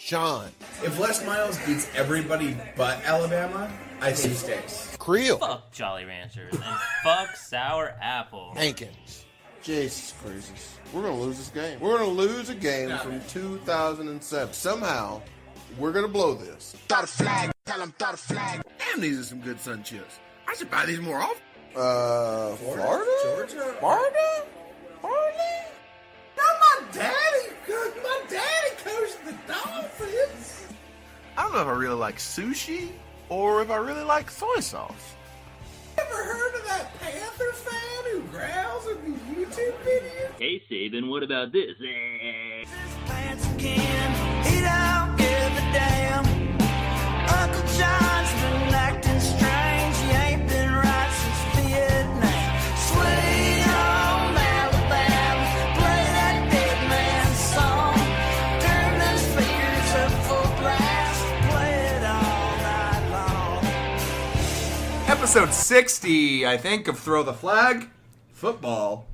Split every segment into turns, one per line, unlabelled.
Sean.
If Les Miles beats everybody but Alabama, I think he stays.
Creel.
Fuck Jolly Ranchers and fuck Sour Apple.
Hankins.
Jesus Christ. We're going to lose this game.
We're going to lose a game from 2007. Somehow, we're going to blow this.
Throw the flag. Tell them throw the flag.
Damn, these are some good sun chips. I should buy these more often.
Florida?
Georgia?
Florida?
My daddy coached the Dolphins.
I don't know if I really like sushi or if I really like soy sauce.
Ever heard of that Panther fan who growls in the YouTube videos?
Hey, Saban, what about this?
Pants again, he don't give a damn. Uncle John's been acting strange, he ain't been right since Vietnam. Sweet home Alabama, play that dead man's song. Turn them speakers up full blast, play it all night long.
Episode 60, I think, of Throw the Flag Football.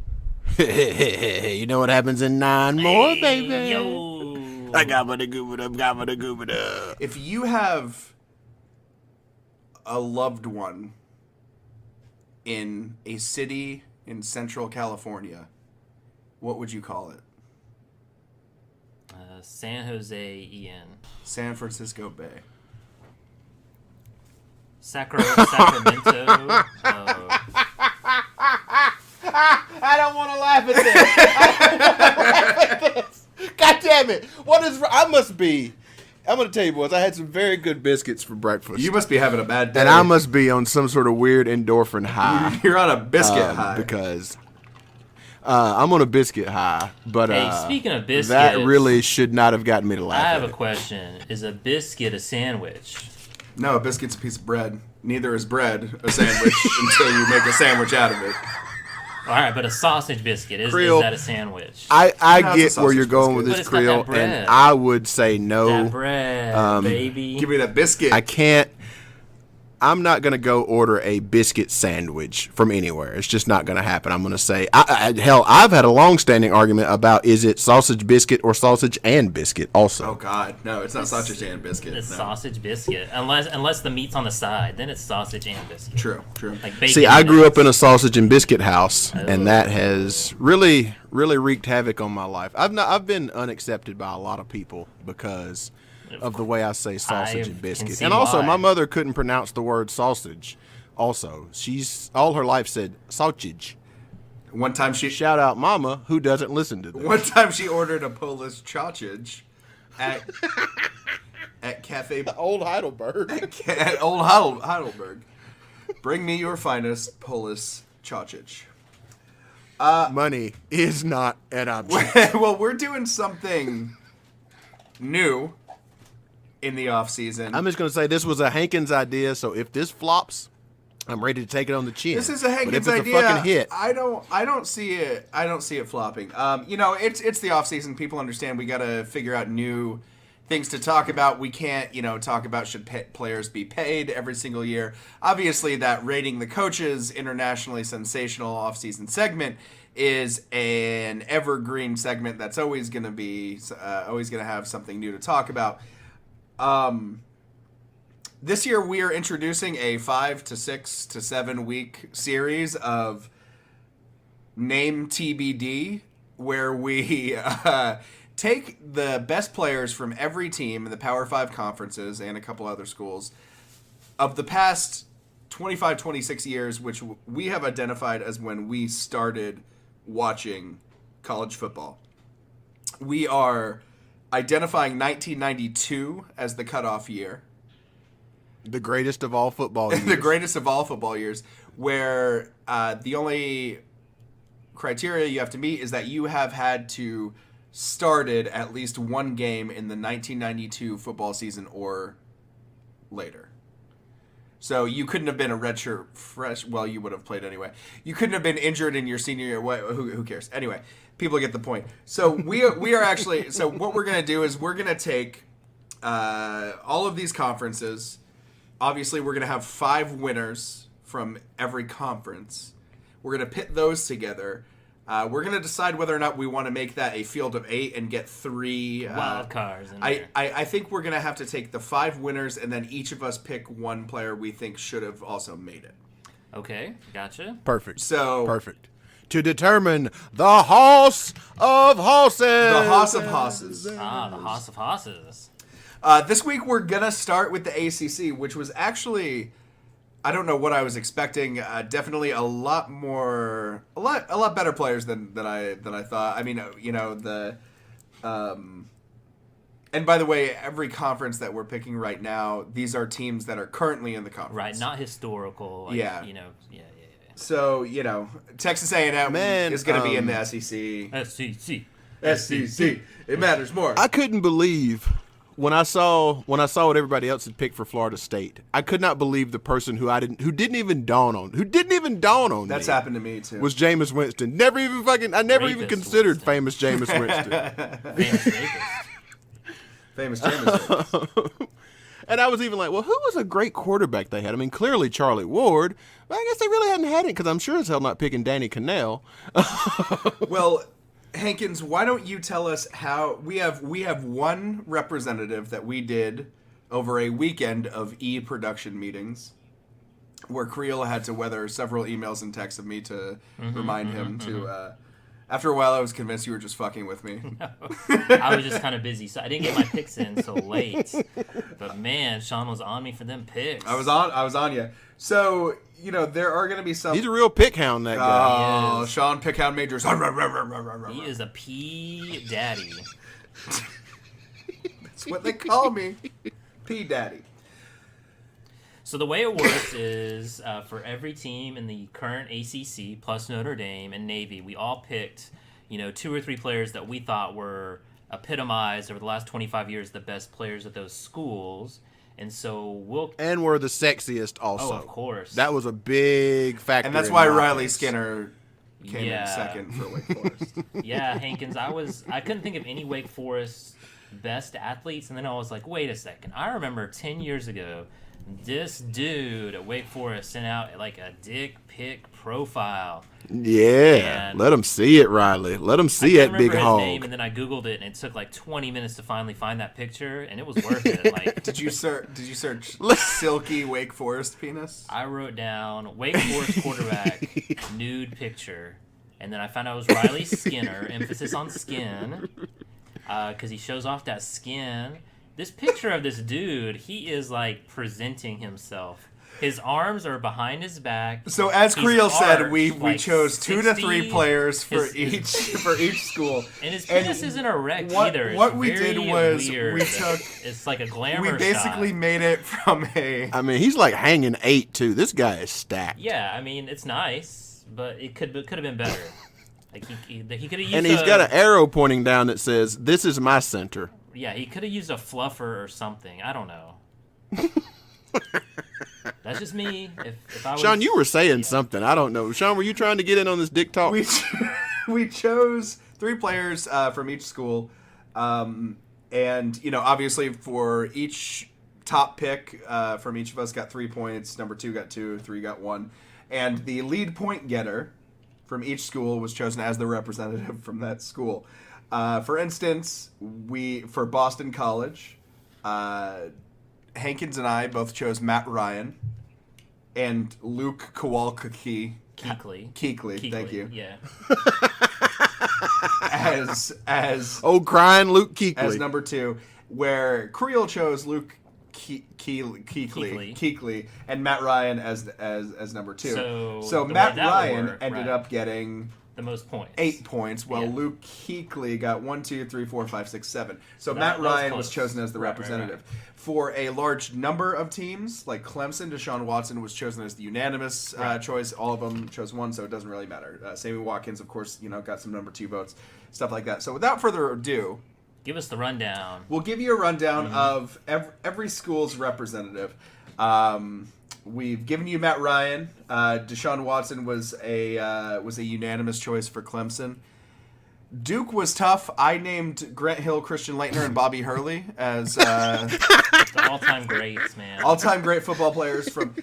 You know what happens in 9 more, baby?
Yo.
I got my gooba.
If you have a loved one in a city in Central California, what would you call it?
San Jose EN.
San Francisco Bay.
Sacramento.
I don't want to laugh at this. God damn it. What is... I'm going to tell you, boys, I had some very good biscuits for breakfast.
You must be having a bad day.
And I must be on some sort of weird endorphin high.
You're on a biscuit high.
Because I'm on a biscuit high. But
Hey, speaking of biscuits,
that really should not have gotten me to laugh
I have
at
a question. Is a biscuit a sandwich?
No, a biscuit's a piece of bread. Neither is bread a sandwich until you make a sandwich out of it.
All right, but a sausage biscuit, is
Creel,
that a sandwich?
I
No,
get
it's a
where you're
sausage
going with
biscuit.
this,
But it's got
Creel,
that bread.
and I would say no.
That bread, baby.
Give me that biscuit.
I can't. I'm not going to go order a biscuit sandwich from anywhere. It's just not going to happen. I'm going to say, hell, I've had a long-standing argument about is it sausage biscuit or sausage and biscuit also.
Oh, God. No, it's not sausage and biscuit.
It's
no.
sausage biscuit. Unless the meat's on the side, then it's sausage and biscuit.
True.
Like bacon.
See, I
and
grew up
eggs.
in a sausage and biscuit house, and that has really wreaked havoc on my life. I've been unaccepted by a lot of people because of the way I say sausage and
can
biscuit.
see
And also,
why.
my mother couldn't pronounce the word sausage. Also, she's all her life said sausage.
One time she
Shout out Mama, who doesn't listen to this.
One time she ordered a Polish sausage at Cafe
Old Heidelberg.
at Old Heidelberg. Bring me your finest Polish sausage.
Money is not an object.
Well, we're doing something new in the off season.
I'm just going to say this was a Hankins idea, so if this flops, I'm ready to take it on the chin.
This is a Hankins
but if it's
idea.
a fucking hit,
I don't see it. I don't see it flopping. It's the off season. People understand we got to figure out new things to talk about. We can't, talk about should players be paid every single year. Obviously, that rating the coaches internationally sensational off season segment is an evergreen segment that's always going to have something new to talk about. This year we are introducing a 5 to 6 to 7 week series of Name TBD, where we take the best players from every team in the Power 5 conferences and a couple other schools of the past 25, 26 years, which we have identified as when we started watching college football. We are identifying 1992 as the cutoff year.
the greatest of all football years.
The greatest of all football years, where the only criteria you have to meet is that you have had to started at least one game in the 1992 football season or later. So you couldn't have been a redshirt fresh. Well, you would have played anyway. You couldn't have been injured in your senior year. Who cares? Anyway, people get the point. So we are actually. So what we're gonna do is we're gonna take all of these conferences. Obviously, we're gonna have 5 winners from every conference. We're gonna pit those together We're going to decide whether or not we want to make that a field of 8 and get 3
Wild cards in
I,
there.
I think we're going to have to take the 5 winners and then each of us pick one player we think should have also made it.
Okay, gotcha.
Perfect.
So
Perfect. To determine the Hoss of Hosses.
the Hoss of Hosses.
The Hoss of Hosses.
This week we're gonna start with the ACC, which was actually, I don't know what I was expecting. Definitely a lot better players than I thought. I mean, and by the way, every conference that we're picking right now, these are teams that are currently in the conference.
Right, not historical.
Yeah.
Yeah.
So Texas A&M
Man,
is gonna be in the SEC.
SEC.
SEC. It matters more.
I couldn't believe when I saw what everybody else had picked for Florida State. I could not believe the person who didn't even dawn on
That's
me
happened to me too.
was Jameis Winston. I never even
Rapist
considered
Winston.
famous Jameis Winston.
Famous rapist.
Famous Jameis.
And I was even like, well, who was a great quarterback they had? I mean, clearly Charlie Ward, but I guess they really hadn't had it because I'm sure as hell not picking Danny Cannell.
Well, Hankins, why don't you tell us how we have one representative that we did over a weekend of production meetings where Creel had to weather several emails and texts of me to remind him to after a while I was convinced you were just fucking with me.
I was just kind of busy, so I didn't get my picks in so late. But man, Sean was on me for them picks.
I was on you. So, there are going to be some
He's a real pick hound, that guy.
Oh,
He is.
Sean Pickhound Majors.
He is a P daddy.
That's what they call me. P Daddy.
So the way it works is for every team in the current ACC plus Notre Dame and Navy, we all picked, 2 or 3 players that we thought were epitomized over the last 25 years, the best players at those schools. And so
And we're the sexiest also.
of course.
That was a big factor.
And that's
in
why
my
Riley
picks.
Skinner came
Yeah.
in second for Wake Forest.
Yeah, Hankins, I couldn't think of any Wake Forest best athletes, and then I was like, wait a second. I remember 10 years ago, this dude at Wake Forest sent out like a dick pic profile.
Yeah.
And
Let him see it, Riley. Let him see
I
it,
can't
big
remember his name,
hog.
and then I Googled it, and it took like 20 minutes to finally find that picture, and it was worth it. Like,
Did you search silky Wake Forest penis?
I wrote down Wake Forest quarterback nude picture, and then I found out it was Riley Skinner, emphasis on skin, because he shows off that skin. This picture of this dude, he is like presenting himself. His arms are behind his back.
So as
He's
Creel said,
arched,
we
like,
chose 2 to 3
60.
players for
His-
each school.
And his penis isn't erect either.
What
It's
we
very
did was
weird.
we took
It's like a glamour
we basically
shot.
made it from a
I mean, he's like hanging 8 too. This guy is stacked.
Yeah, I mean it's nice, but it could have been better. Like he could have used.
And he's got an arrow pointing down that says, "This is my center."
Yeah, he could have used a fluffer or something. I don't know. That's just me. If I was,
Sean, you were saying something. I don't know. Sean, were you trying to get in on this dick talk?
we chose 3 players from each school, and obviously for each top pick from each of us got 3 points. Number 2 got 2, 3 got 1, and the lead point getter from each school was chosen as the representative from that school. For instance, for Boston College, Hankins and I both chose Matt Ryan and Luke Kowalski.
Keekley.
Thank you.
Yeah.
As
Old crying Luke Kuechly.
as number 2, where Creel chose Luke Kuechly and Matt Ryan as number 2.
So the
Matt
way that would
Ryan
work,
ended
right.
up getting
The most points.
8 points, while
Yeah.
Luke Kuechly got 1, 2, 3, 4, 5, 6, 7. So
That
Matt
was
Ryan was
close.
chosen as the
Right,
representative.
right.
For a large number of teams, like Clemson, Deshaun Watson was chosen as the unanimous choice. All of them chose 1, so it doesn't really matter. Sammy Watkins, of course, got some number 2 votes, stuff like that. So without further ado,
Give us the rundown.
we'll give you a rundown of every school's representative. We've given you Matt Ryan. Deshaun Watson was a unanimous choice for Clemson. Duke was tough. I named Grant Hill, Christian Leitner, and Bobby Hurley as
The all-time greats, man.
all-time great football players from.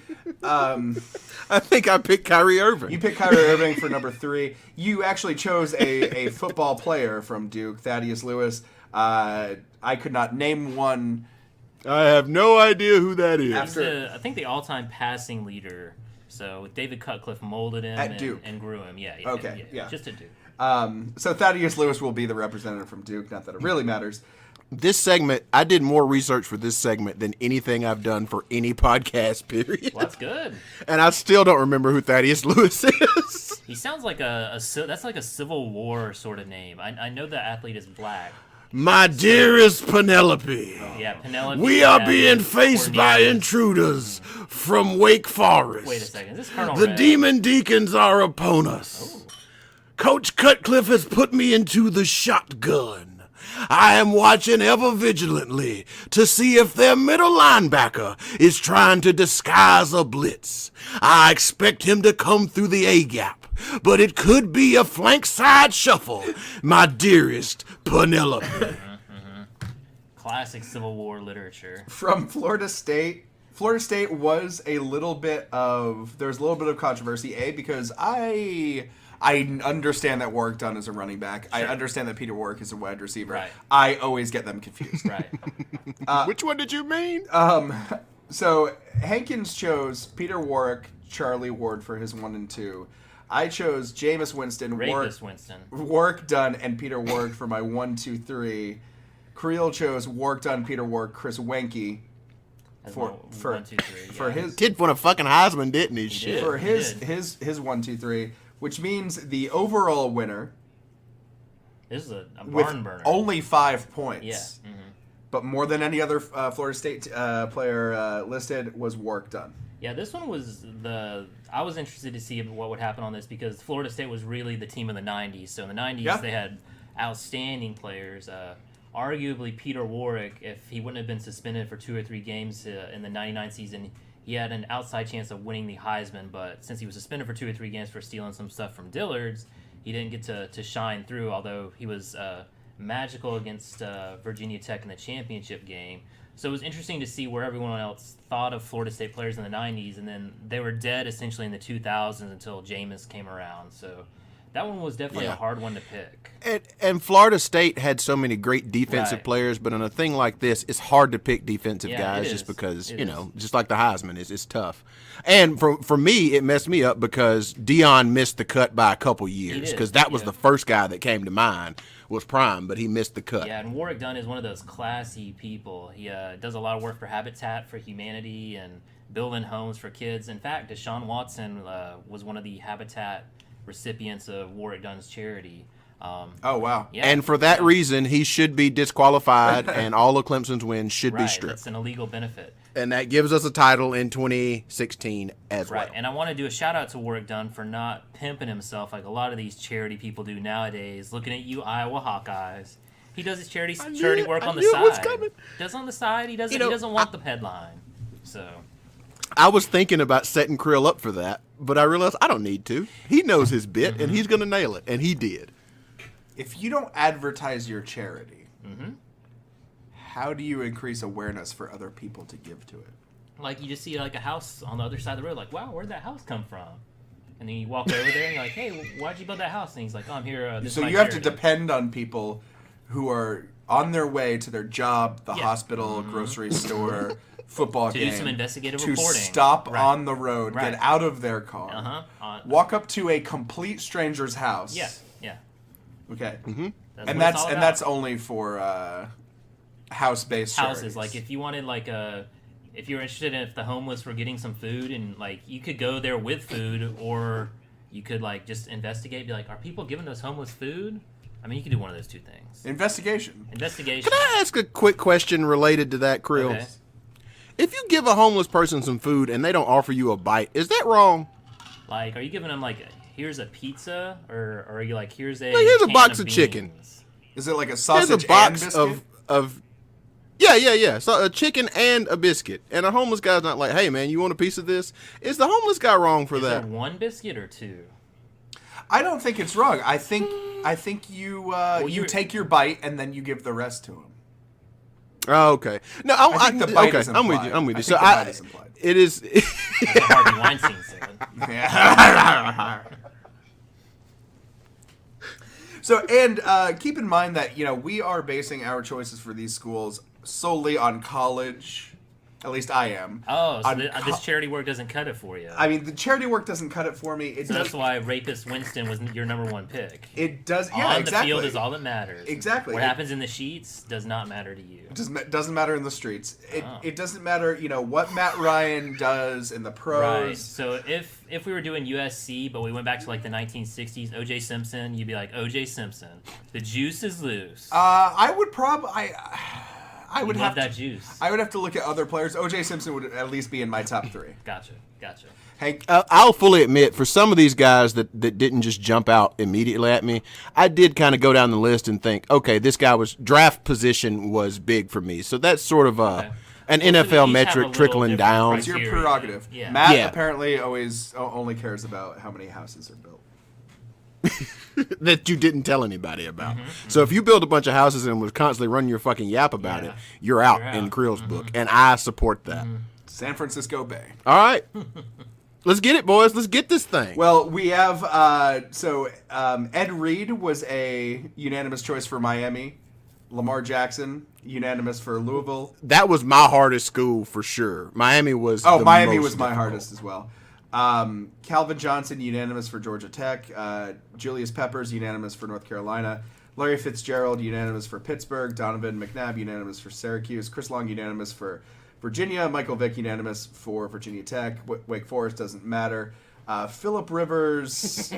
I think I picked Kyrie Irving.
You picked Kyrie Irving for number 3. You actually chose a football player from Duke, Thaddeus Lewis. I could not name one.
I have no idea who that is.
He's I think the all-time passing leader. So David Cutcliffe molded him
At Duke.
and grew him. Yeah.
Okay, yeah.
Just at Duke.
So Thaddeus Lewis will be the representative from Duke. Not that it really matters.
This segment, I did more research for this segment than anything I've done for any podcast, period.
Well, that's good.
And I still don't remember who Thaddeus Lewis is.
He sounds like that's like a Civil War sort of name. I know the athlete is black.
My dearest Penelope,
Yeah, Penelope.
we are being
Thaddeus,
faced by
Cornelius.
intruders from Wake Forest.
Wait a second. Is this Colonel
The
Red?
demon deacons are upon us. Coach Cutcliffe has put me into the shotgun. I am watching ever vigilantly to see if their middle linebacker is trying to disguise a blitz. I expect him to come through the A-gap, but it could be a flank side shuffle, my dearest Penelope.
Classic Civil War literature.
From Florida State. Florida State was there was a little bit of controversy, because I understand that Warwick Dunn is a running back. I understand that Peter Warwick is a wide receiver.
Right.
I always get them confused.
Right.
Which one did you mean?
So Hankins chose Peter Warwick, Charlie Ward for his 1 and 2. I chose Jameis Winston,
Rapist Winston.
Warwick Dunn, and Peter Warwick for my 1, 2, 3. Creel chose Warwick Dunn, Peter Warwick, Chris Wenke
As
for
one,
for
1, 2, 3.
for
yeah.
his
Kid won a fucking Heisman, didn't he? Shit.
did.
for
He
his
did.
his 1, 2, 3, which means the overall winner
This is a
with
barn burner.
only 5 points.
Yeah.
But more than any other Florida State player listed was Warwick Dunn.
Yeah, this one was I was interested to see what would happen on this because Florida State was really the team of the 90s. So in the 90s,
Yeah.
they had outstanding players. Arguably, Peter Warwick, if he wouldn't have been suspended for 2 or 3 games in the 99 season, he had an outside chance of winning the Heisman. But since he was suspended for 2 or 3 games for stealing some stuff from Dillard's, he didn't get to shine through, although he was magical against Virginia Tech in the championship game. So it was interesting to see where everyone else thought of Florida State players in the 90s, and then they were dead essentially in the 2000s until Jameis came around. So that one was definitely a hard one to pick.
And Florida State had so many great defensive
Right.
players, but on a thing like this, it's hard to pick defensive
Yeah,
guys
it
just
is.
because,
It
you
is.
know, just like the Heisman, it's tough. And for me, it messed me up because Dion missed the cut by a couple years
did,
because that was
yeah.
the first guy that came to mind was Prime, but he missed the cut.
Yeah, and Warwick Dunn is one of those classy people. He does a lot of work for Habitat for Humanity and building homes for kids. In fact, Deshaun Watson was one of the Habitat recipients of Warwick Dunn's charity.
Oh, wow.
Yeah,
And for that reason, he should be disqualified, and all of Clemson's wins should be
right,
stripped.
it's an illegal benefit.
And that gives us a title in 2016 as
Right,
well.
and I want to do a shout out to Warwick Dunn for not pimping himself like a lot of these charity people do nowadays. Looking at you, Iowa Hawkeyes. He does his charity
knew
work
it.
on
I
the
knew it
side.
was coming.
Does on the side. He doesn't.
You know,
he doesn't want the headline. So
I was thinking about setting Krill up for that, but I realized I don't need to. He knows his bit, and he's going to nail it, and he did.
If you don't advertise your charity, how do you increase awareness for other people to give to it?
like you just see like a house on the other side of the road, like wow, where'd that house come from? And then you walk over there and you're like, hey, why'd you build that house? And he's like, oh, I'm here. This
So
is my
you have to
charity.
depend on people who are on their way to their job, the
Yeah.
hospital, grocery store, football
To
game.
do some investigative
to
reporting.
stop
Right.
on the road,
Right.
get out of their car, walk up to a complete stranger's house.
Yeah, yeah.
Okay.
That's
And
what it's
that's
all
and
about.
that's only for house-based
houses.
charities.
Like if you wanted if you were interested in if the homeless were getting some food and like you could go there with food, or you could like just investigate, be like, are people giving those homeless food? I mean, you could do one of those two things.
Investigation.
Investigation.
Can I ask a quick question related to that, Krill?
Okay.
If you give a homeless person some food and they don't offer you a bite, is that wrong?
Like, are you giving them like, here's a pizza, or are you like, here's a
Like, here's a
can
box of chicken.
beans?
Is it like a
There's
sausage
a box
and biscuit?
of yeah. So a chicken and a biscuit, and a homeless guy's not like, hey man, you want a piece of this? Is the homeless guy wrong for
Is
that?
there one biscuit or two?
I don't think it's wrong. I think you you
you're-
take your bite and then you give the rest to him.
Oh, okay. No,
I think the bite
okay.
is
I'm with
implied.
you. I'm with
I
you.
think
So
the bite is implied.
it is.
That's what Harvey Weinstein said.
Yeah. So, and keep in mind that, we are basing our choices for these schools solely on college. At least I am.
Oh, so
On
this charity work doesn't cut it for you.
I mean, the charity work doesn't cut it for me. It
So
does.
that's why Rapist Winston was your number one pick.
It does. Yeah,
On
exactly.
the field is all that matters.
Exactly.
What happens in the sheets does not matter to you.
Doesn't matter in the streets.
Oh.
It doesn't matter, what Matt Ryan does in the pros.
Right. So if we were doing USC, but we went back to like the 1960s, O.J. Simpson, you'd be like, O.J. Simpson, the juice is loose.
I would probably. I would
Love
have
that
to,
juice.
I would have to look at other players. O.J. Simpson would at least be in my top 3.
Gotcha.
Hank,
I'll fully admit, for some of these guys that didn't just jump out immediately at me, I did kind of go down the list and think, okay, this guy was draft position was big for me. So that's sort of an
Well, so we
NFL
each have a
metric
little
trickling
different
down.
it's your
criteria.
prerogative.
Yeah.
Matt
Yeah.
apparently only cares about how many houses are built.
That you didn't tell anybody about.
Mm-hmm.
So if you build a bunch of houses and was constantly running your fucking yap about
Yeah.
it, you're out
You're
in
out.
Creel's book, and I support that.
San Francisco Bay.
All right, let's get it, boys. Let's get this thing.
Well, we have Ed Reed was a unanimous choice for Miami. Lamar Jackson, unanimous for Louisville.
That was my hardest school for sure. Miami was.
Oh,
the
Miami
most
was my
difficult.
hardest as well. Calvin Johnson, unanimous for Georgia Tech. Julius Peppers, unanimous for North Carolina. Larry Fitzgerald, unanimous for Pittsburgh. Donovan McNabb, unanimous for Syracuse. Chris Long, unanimous for Virginia. Michael Vick, unanimous for Virginia Tech. Wake Forest doesn't matter. Phillip Rivers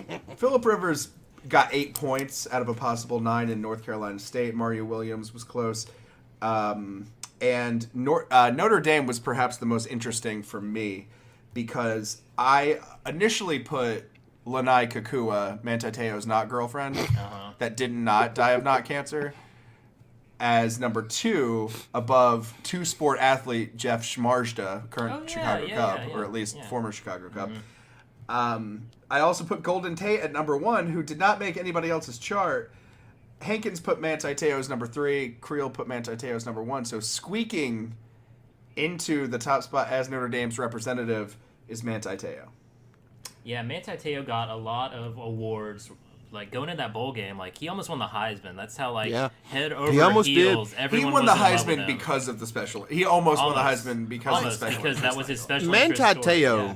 got 8 points out of a possible 9 in North Carolina State. Mario Williams was close. And Notre Dame was perhaps the most interesting for me because I initially put Lanai Kakua, Manti Te'o's not girlfriend, that did not die of not cancer, as number 2 above two-sport athlete Jeff Schmarzda, current Chicago Cub, or at least former Chicago Cub. I also put Golden Tate at number 1, who did not make anybody else's chart. Hankins put Manti Te'o as number 3. Creel put Manti Te'o as number 1. So squeaking into the top spot as Notre Dame's representative is Manti Te'o.
Yeah, Manti Te'o got a lot of awards. Like going in that bowl game, like he almost won the Heisman. That's how head over
He almost
heels.
did.
Everyone
He won the
was in love with
Heisman
him.
because of the special. He almost won the
Almost.
Heisman because of the special.
because that was his special.
Manti
interest story,
Te'o.
yeah.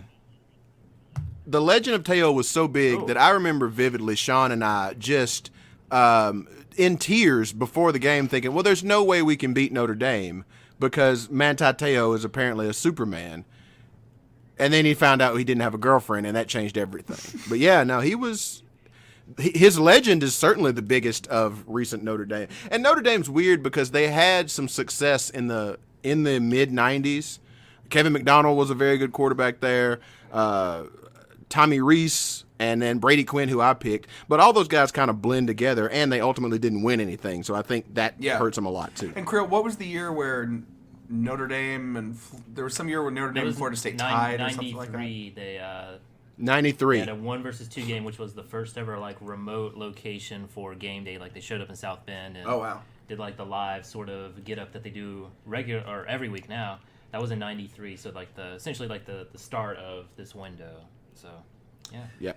The legend of Teo was so big that I remember vividly Sean and I just in tears before the game thinking, well, there's no way we can beat Notre Dame because Manti Teo is apparently a Superman. And then he found out he didn't have a girlfriend, and that changed everything. But yeah, no, his legend is certainly the biggest of recent Notre Dame. And Notre Dame's weird because they had some success in the mid 90s. Kevin McDonald was a very good quarterback there. Tommy Reese, and then Brady Quinn, who I picked. But all those guys kind of blend together, and they ultimately didn't win anything. So I think that hurts them a lot, too.
And Creel, what was the year where Notre Dame and there was some year where Notre Dame and Florida State tied or something like that?
93, they
93.
had a 1 versus 2 game, which was the first ever remote location for game day. Like they showed up in South Bend and
Oh, wow.
did the live sort of get up that they do regular or every week now. That was in 93, so essentially the start of this window. So, yeah.
Yeah.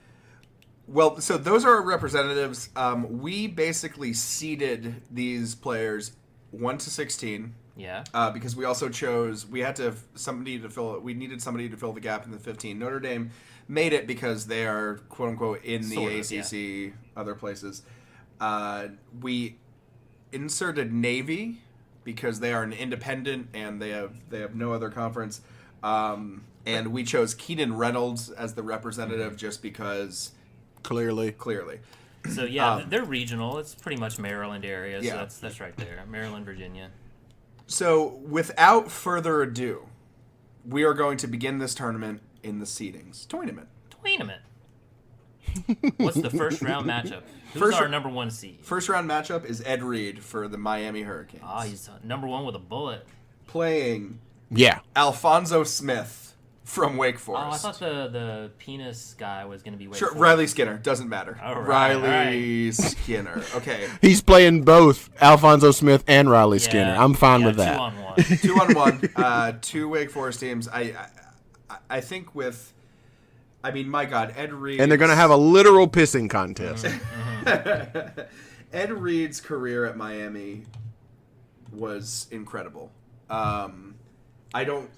Well, so those are our representatives. We basically seeded these players 1 to 16.
Yeah.
Because we also chose we needed somebody to fill the gap in the 15. Notre Dame made it because they are quote unquote in the ACC, other places. We inserted Navy because they are an independent and they have no other conference. And we chose Keenan Reynolds as the representative just because
Clearly.
So yeah, they're regional. It's pretty much Maryland area. So
Yeah.
that's right there, Maryland, Virginia.
So without further ado, we are going to begin this tournament in the seedings. Tournament.
What's the first round matchup? Who's
First
our
ra-
number 1 seed?
First round matchup is Ed Reed for the Miami Hurricanes.
He's number 1 with a bullet.
Playing
Yeah.
Alfonso Smith from Wake
Oh, I
Forest.
thought the penis guy was going to be Wake
Sure,
Forest.
Riley Skinner. Doesn't matter.
All right,
Riley Skinner. Okay.
He's playing both Alfonso Smith and Riley Skinner.
Yeah,
I'm fine
yeah,
with that.
2-on-1.
2-on-1. Two Wake Forest teams. I think with, I mean, my God, Ed Reed.
And they're going to have a literal pissing contest.
Ed Reed's career at Miami was incredible. I don't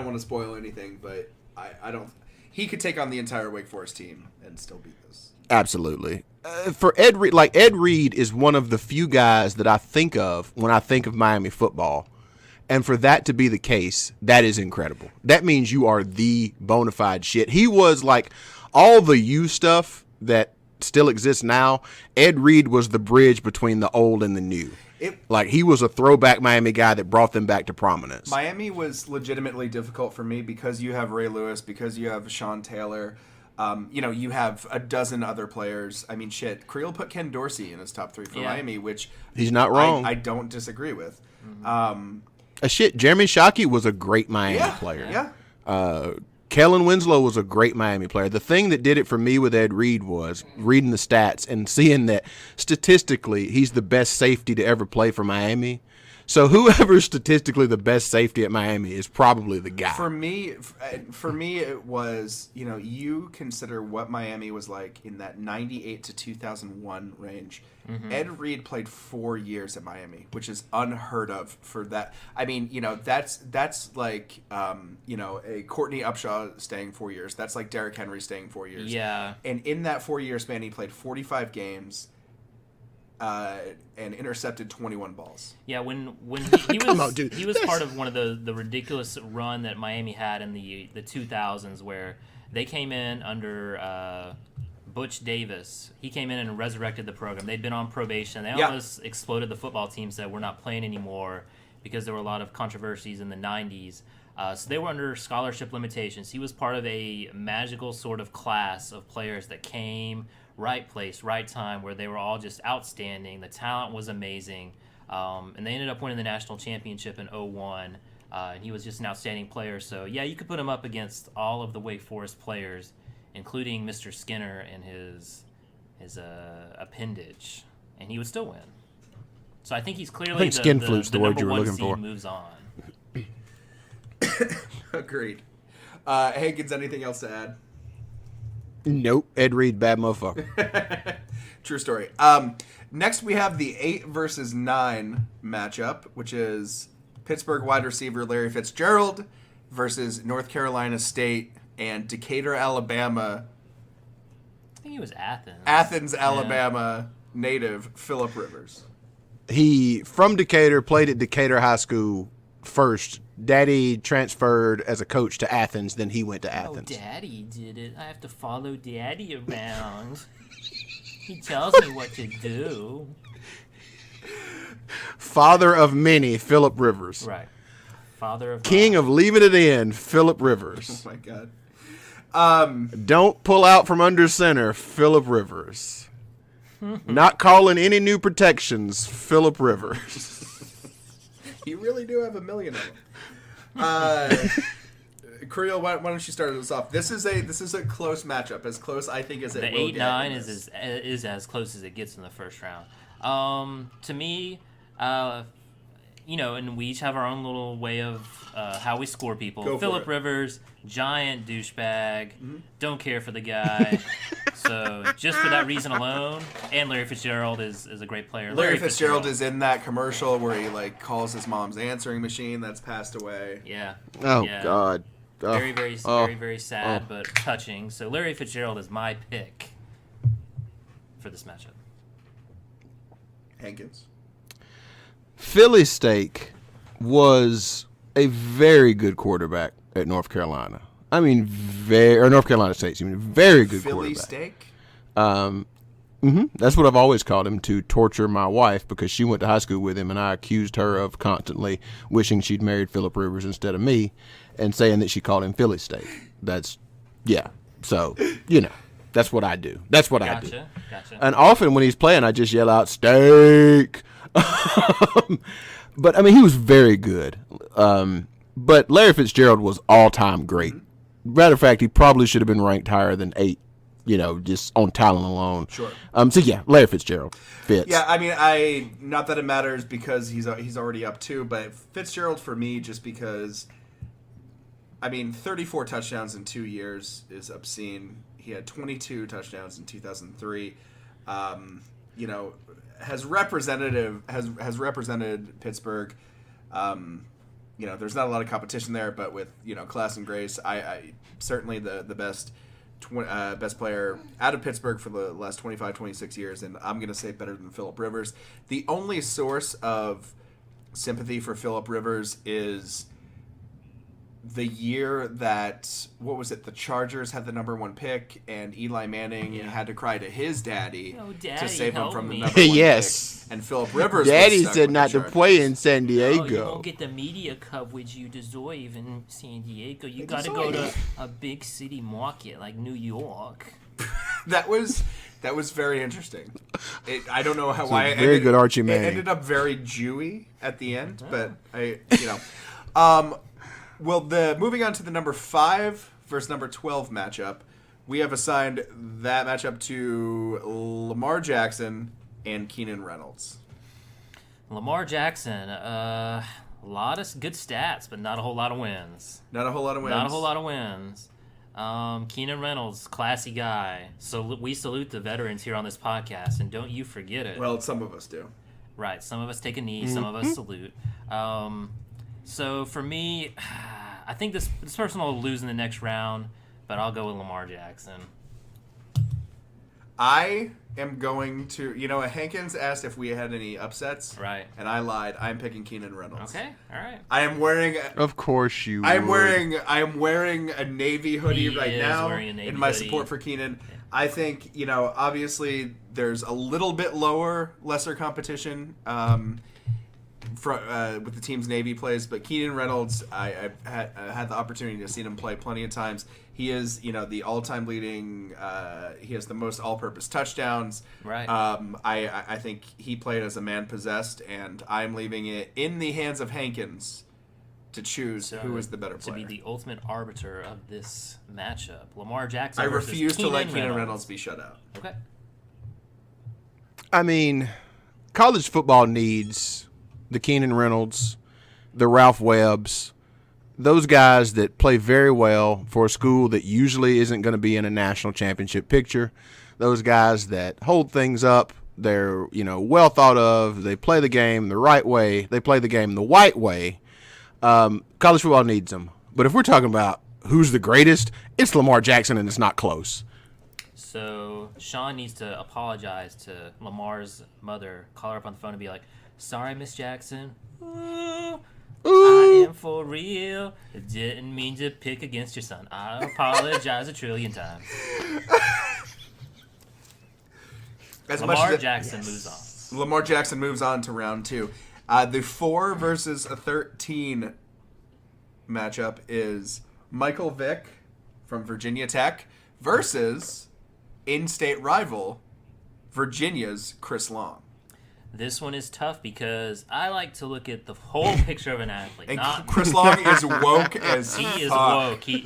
want to spoil anything, but I don't. He could take on the entire Wake Forest team and still beat this.
Absolutely. For Ed Reed, like Ed Reed is one of the few guys that I think of when I think of Miami football. And for that to be the case, that is incredible. That means you are the bona fide shit. He was like all the U stuff that still exists now. Ed Reed was the bridge between the old and the new. Like he was a throwback Miami guy that brought them back to prominence.
Miami was legitimately difficult for me because you have Ray Lewis, because you have Sean Taylor. You have a dozen other players. I mean, shit. Creel put Ken Dorsey in his top 3 for Miami, which
he's not wrong.
I don't disagree with.
Jeremy Shockey was a great Miami player.
Yeah.
Kellen Winslow was a great Miami player. The thing that did it for me with Ed Reed was reading the stats and seeing that statistically he's the best safety to ever play for Miami. So whoever's statistically the best safety at Miami is probably the guy.
For me, it was, you consider what Miami was like in that 98 to 2001 range. Ed Reed played 4 years at Miami, which is unheard of for that. I mean, that's like, a Courtney Upshaw staying 4 years. That's like Derrick Henry staying 4 years.
Yeah.
And in that 4 year span, he played 45 games. And intercepted 21 balls.
Yeah, when he was
on, dude.
he was part of one of the ridiculous run that Miami had in the 2000s, where they came in under Butch Davis. He came in and resurrected the program. They'd been on probation. They almost exploded the football team, said we're not playing anymore because there were a lot of controversies in the 90s. So they were under scholarship limitations. He was part of a magical sort of class of players that came, right place, right time, where they were all just outstanding. The talent was amazing. And they ended up winning the national championship in 2001. And he was just an outstanding player. So, yeah, you could put him up against all of the Wake Forest players, including Mr. Skinner and his appendage, and he would still win. So I think he's clearly
I think skin flute's the word
number
you were
one
looking
seed
for.
moves on.
Agreed. Hankins, anything else to add?
Nope. Ed Reed, bad motherfucker.
True story. Next, we have the 8 versus 9 matchup, which is Pittsburgh wide receiver Larry Fitzgerald versus North Carolina State and Decatur, Alabama.
I think he was Athens.
Athens, Alabama native Phillip Rivers.
He, from Decatur, played at Decatur High School first. Daddy transferred as a coach to Athens, then he went to Athens.
Oh, Daddy did it. I have to follow Daddy around. He tells me what to do.
Father of many, Phillip Rivers.
Right. Father of
King of leaving it in, Phillip Rivers.
Oh my God.
Don't pull out from under center, Phillip Rivers. Not calling any new protections, Phillip Rivers.
You really do have a million of them. Creel, why don't you start us off? This is a close matchup, as close I think as it
the
will
8-9
get.
is as close as it gets in the first round. To me, and we each have our own little way of how we score people.
Go for
Phillip
it.
Rivers, giant douchebag, don't care for the guy. So just for that reason alone, and Larry Fitzgerald is a great player.
Larry Fitzgerald is in that commercial where he calls his mom's answering machine that's passed away.
Yeah.
Oh,
Yeah.
God. Oh.
Very sad, but touching. So Larry Fitzgerald is my pick for this matchup.
Hankins.
Philly Steak was a very good quarterback at North Carolina. I mean, or North Carolina State. I mean, very good
Philly
quarterback.
steak?
That's what I've always called him, to torture my wife, because she went to high school with him, and I accused her of constantly wishing she'd married Phillip Rivers instead of me, and saying that she called him Philly Steak. So, that's what I do. That's what I do.
Gotcha.
And often when he's playing, I just yell out, steak. But, I mean, he was very good. But Larry Fitzgerald was all-time great. Matter of fact, he probably should have been ranked higher than 8, just on talent alone.
Sure.
So, yeah, Larry Fitzgerald. Fitz.
Yeah, I mean, not that it matters because he's already up 2, but Fitzgerald for me just because, 34 touchdowns in 2 years is obscene. He had 22 touchdowns in 2003. Has represented Pittsburgh. There's not a lot of competition there, but with class and grace, I certainly the best best player out of Pittsburgh for the last 25, 26 years, and I'm gonna say better than Phillip Rivers. The only source of sympathy for Phillip Rivers is the year that the Chargers had the number 1 pick, and Eli Manning had to cry to his daddy,
Daddy,
to save him
help
from the
me.
number 1
Yes.
pick. And Phillip Rivers,
Daddy
was stuck
said
with
not
the
to play in
Chargers.
San
Oh, you
Diego.
won't get the media coverage you deserve in San Diego. You got to go to a big city market like New York.
That was very interesting. I don't know why. It
very
ended,
good Archie
It
Manning.
ended up very Jewy at the end, but moving on to the number 5 versus number 12 matchup, we have assigned that matchup to Lamar Jackson and Keenan Reynolds.
Lamar Jackson, a lot of good stats, but not a whole lot of wins.
Not a whole lot of wins.
Not a whole lot of wins. Keenan Reynolds, classy guy. So we salute the veterans here on this podcast, and don't you forget it.
Well, some of us do.
Right. Some of us take a knee, some of us salute. So for me, I think this person will lose in the next round, but I'll go with Lamar Jackson.
I am going to, Hankins asked if we had any upsets.
Right.
And I lied. I'm picking Keenan Reynolds.
Okay. All right.
I am wearing.
Of course you
I'm
would.
wearing a Navy hoodie
He
right
is
now
wearing a Navy
in my
hoodie.
support for Keenan. I think, obviously there's a little bit lesser competition with the teams Navy plays, but Keenan Reynolds, I've had the opportunity to see him play plenty of times. He is, the all-time leading. He has the most all-purpose touchdowns.
Right.
I think he played as a man possessed, and I'm leaving it in the hands of Hankins to choose who is the better player.
To be the ultimate arbiter of this matchup, Lamar Jackson.
I
versus
refuse to let Keenan
Reynolds.
Reynolds be shut out.
Okay.
I mean, college football needs the Keenan Reynolds, the Ralph Webbs, those guys that play very well for a school that usually isn't going to be in a national championship picture. Those guys that hold things up. They're, well thought of. They play the game the right way. They play the game the white way. College football needs them. But if we're talking about who's the greatest, it's Lamar Jackson, and it's not close.
So Sean needs to apologize to Lamar's mother, call her up on the phone and be like, "Sorry, Miss Jackson. I am for real. Didn't mean to pick against your son. I apologize a trillion times." Lamar Jackson moves on.
Lamar Jackson moves on to round 2. The 4 versus a 13 matchup is Michael Vick from Virginia Tech versus in-state rival Virginia's Chris Long.
This one is tough because I like to look at the whole picture of an athlete.
And
Not
Chris Long is woke as
he is
fuck.
woke. He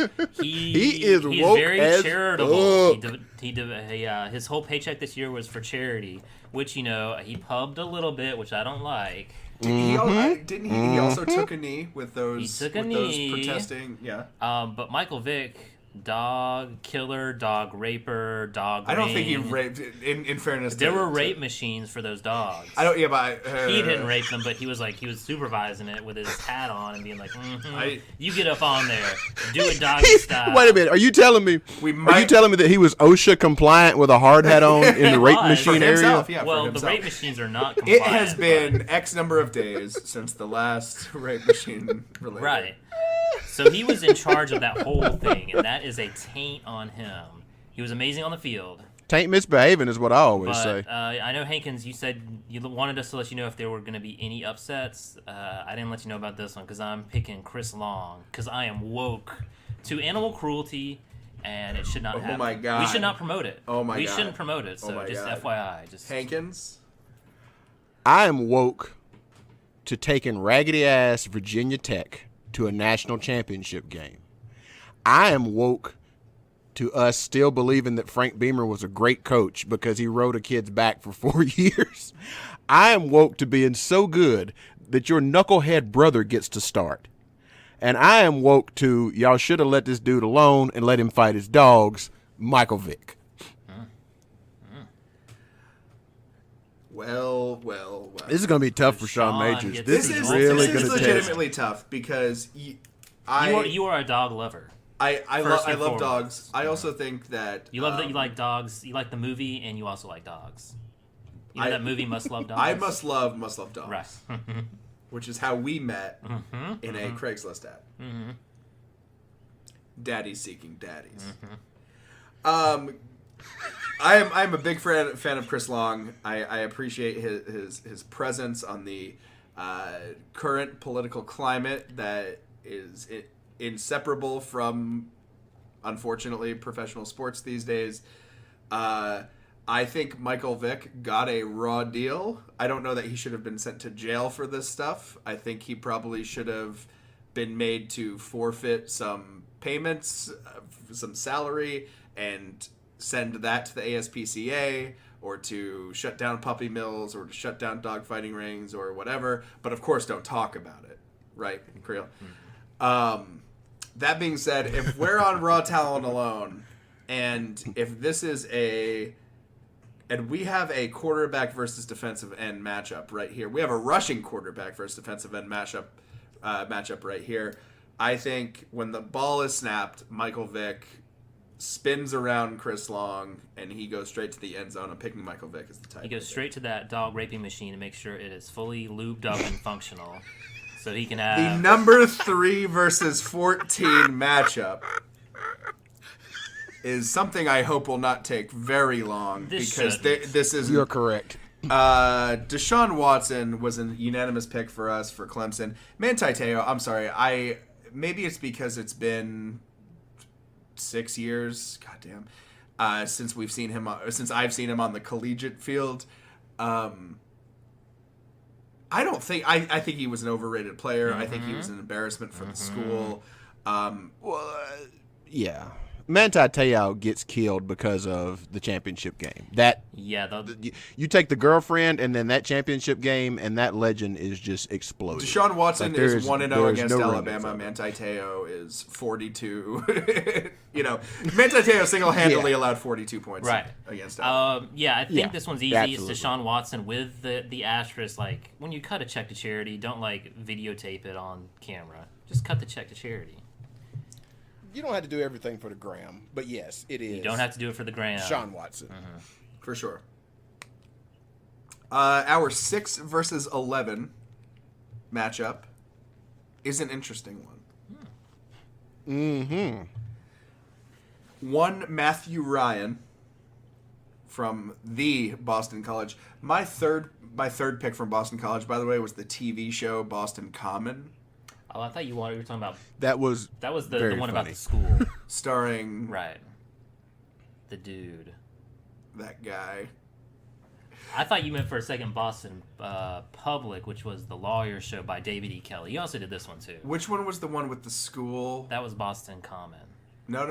is
he's
woke
very
as
charitable.
fuck.
His whole paycheck this year was for charity, which he pubbed a little bit, which I don't like.
Didn't he also took a knee with those?
He took a
with
knee.
Those protesting. Yeah.
But Michael Vick, dog killer, dog raper, dog.
I don't think he
ring.
raped. In fairness,
There were
to-
rape machines for those dogs.
I don't. Yeah, but
He didn't rape them, but he was supervising it with his hat on and being like,
I-
"You get up on there, do it doggy style."
Wait a minute. Are you telling me? Are you telling me that he was OSHA compliant with a hard hat on in the rape
was.
machine
For
area?
himself, yeah,
Well,
for
the
himself.
rape machines are not
It
compliant.
has been X number of days since the last rape machine related.
right. So he was in charge of that whole thing, and that is a taint on him. He was amazing on the field.
Taint misbehaving is what I always
But
say.
I know, Hankins, you said you wanted us to let you know if there were going to be any upsets. I didn't let you know about this one because I'm picking Chris Long because I am woke to animal cruelty, and it should not happen.
my God.
We should not promote it.
Oh my
we
God.
shouldn't promote it, so
Oh my
just
God.
FYI. Just
Hankins.
I am woke to taking raggedy ass Virginia Tech to a national championship game. I am woke to us still believing that Frank Beamer was a great coach because he rode a kid's back for 4 years. I am woke to being so good that your knucklehead brother gets to start. And I am woke to y'all should have let this dude alone and let him fight his dogs, Michael Vick.
Well.
This is going to be tough for Sean
Sean
Majors.
gets
This
the
is
ultimate
really
test.
going
This
to
is
test.
legitimately tough because
You are a dog lover.
I
First and
love
foremost.
dogs. I also think that
You love that you like dogs. You like the movie, and you also like dogs. You know
I-
that movie, Must Love Dogs?
I must love dogs.
Right.
Which is how we met
Mm-hmm.
in a Craigslist ad. Daddies seeking daddies. I'm a big fan of Chris Long. I appreciate his presence on the current political climate that is inseparable from, unfortunately, professional sports these days. I think Michael Vick got a raw deal. I don't know that he should have been sent to jail for this stuff. I think he probably should have been made to forfeit some payments, some salary, and send that to the ASPCA or to shut down puppy mills or to shut down dogfighting rings or whatever. But of course, don't talk about it, right, Creel? That being said, if we're on Raw Talent Alone, and if this is and we have a quarterback versus defensive end matchup right here. We have a rushing quarterback versus defensive end matchup right here. I think when the ball is snapped, Michael Vick spins around Chris Long, and he goes straight to the end zone. I'm picking Michael Vick as the tight
He goes straight to that dog raping machine to make sure it is fully lubed up and functional, so he can
The
have.
number 3 versus 14 matchup is something I hope will not take very long
This
because
shouldn't.
this is
You're correct.
Deshaun Watson was a unanimous pick for us for Clemson. Manti Te'o, I'm sorry, maybe it's because it's been 6 years, goddamn, since I've seen him on the collegiate field. I think he was an overrated player. I think he was an embarrassment for the school.
Yeah. Manti Te'o gets killed because of the championship game. That
Yeah,
you take the girlfriend and then that championship game, and that legend is just exploded.
Deshaun Watson
Like,
is 1-0
there's
against
no
Alabama.
remnants of
Manti Te'o is 42. Manti Te'o single-handedly allowed 42 points
right.
against Alabama.
Yeah, I think
Yeah,
this one's easy.
absolutely.
It's Deshaun Watson with the asterisk. Like, when you cut a check to charity, don't videotape it on camera. Just cut the check to charity.
You don't have to do everything for the gram, but yes, it is.
You don't have to do it for the gram.
Deshaun Watson.
For sure. Our 6 versus 11 matchup is an interesting one. One Matthew Ryan from the Boston College. My third pick from Boston College, by the way, was the TV show Boston Common,
Oh, I thought you were talking about.
That was
That was the
very
one about
funny.
the school.
starring
Right. The dude.
that guy.
I thought you meant for a second Boston Public, which was the lawyer show by David E. Kelly. You also did this one, too.
Which one was the one with the school?
That was Boston Common.
No.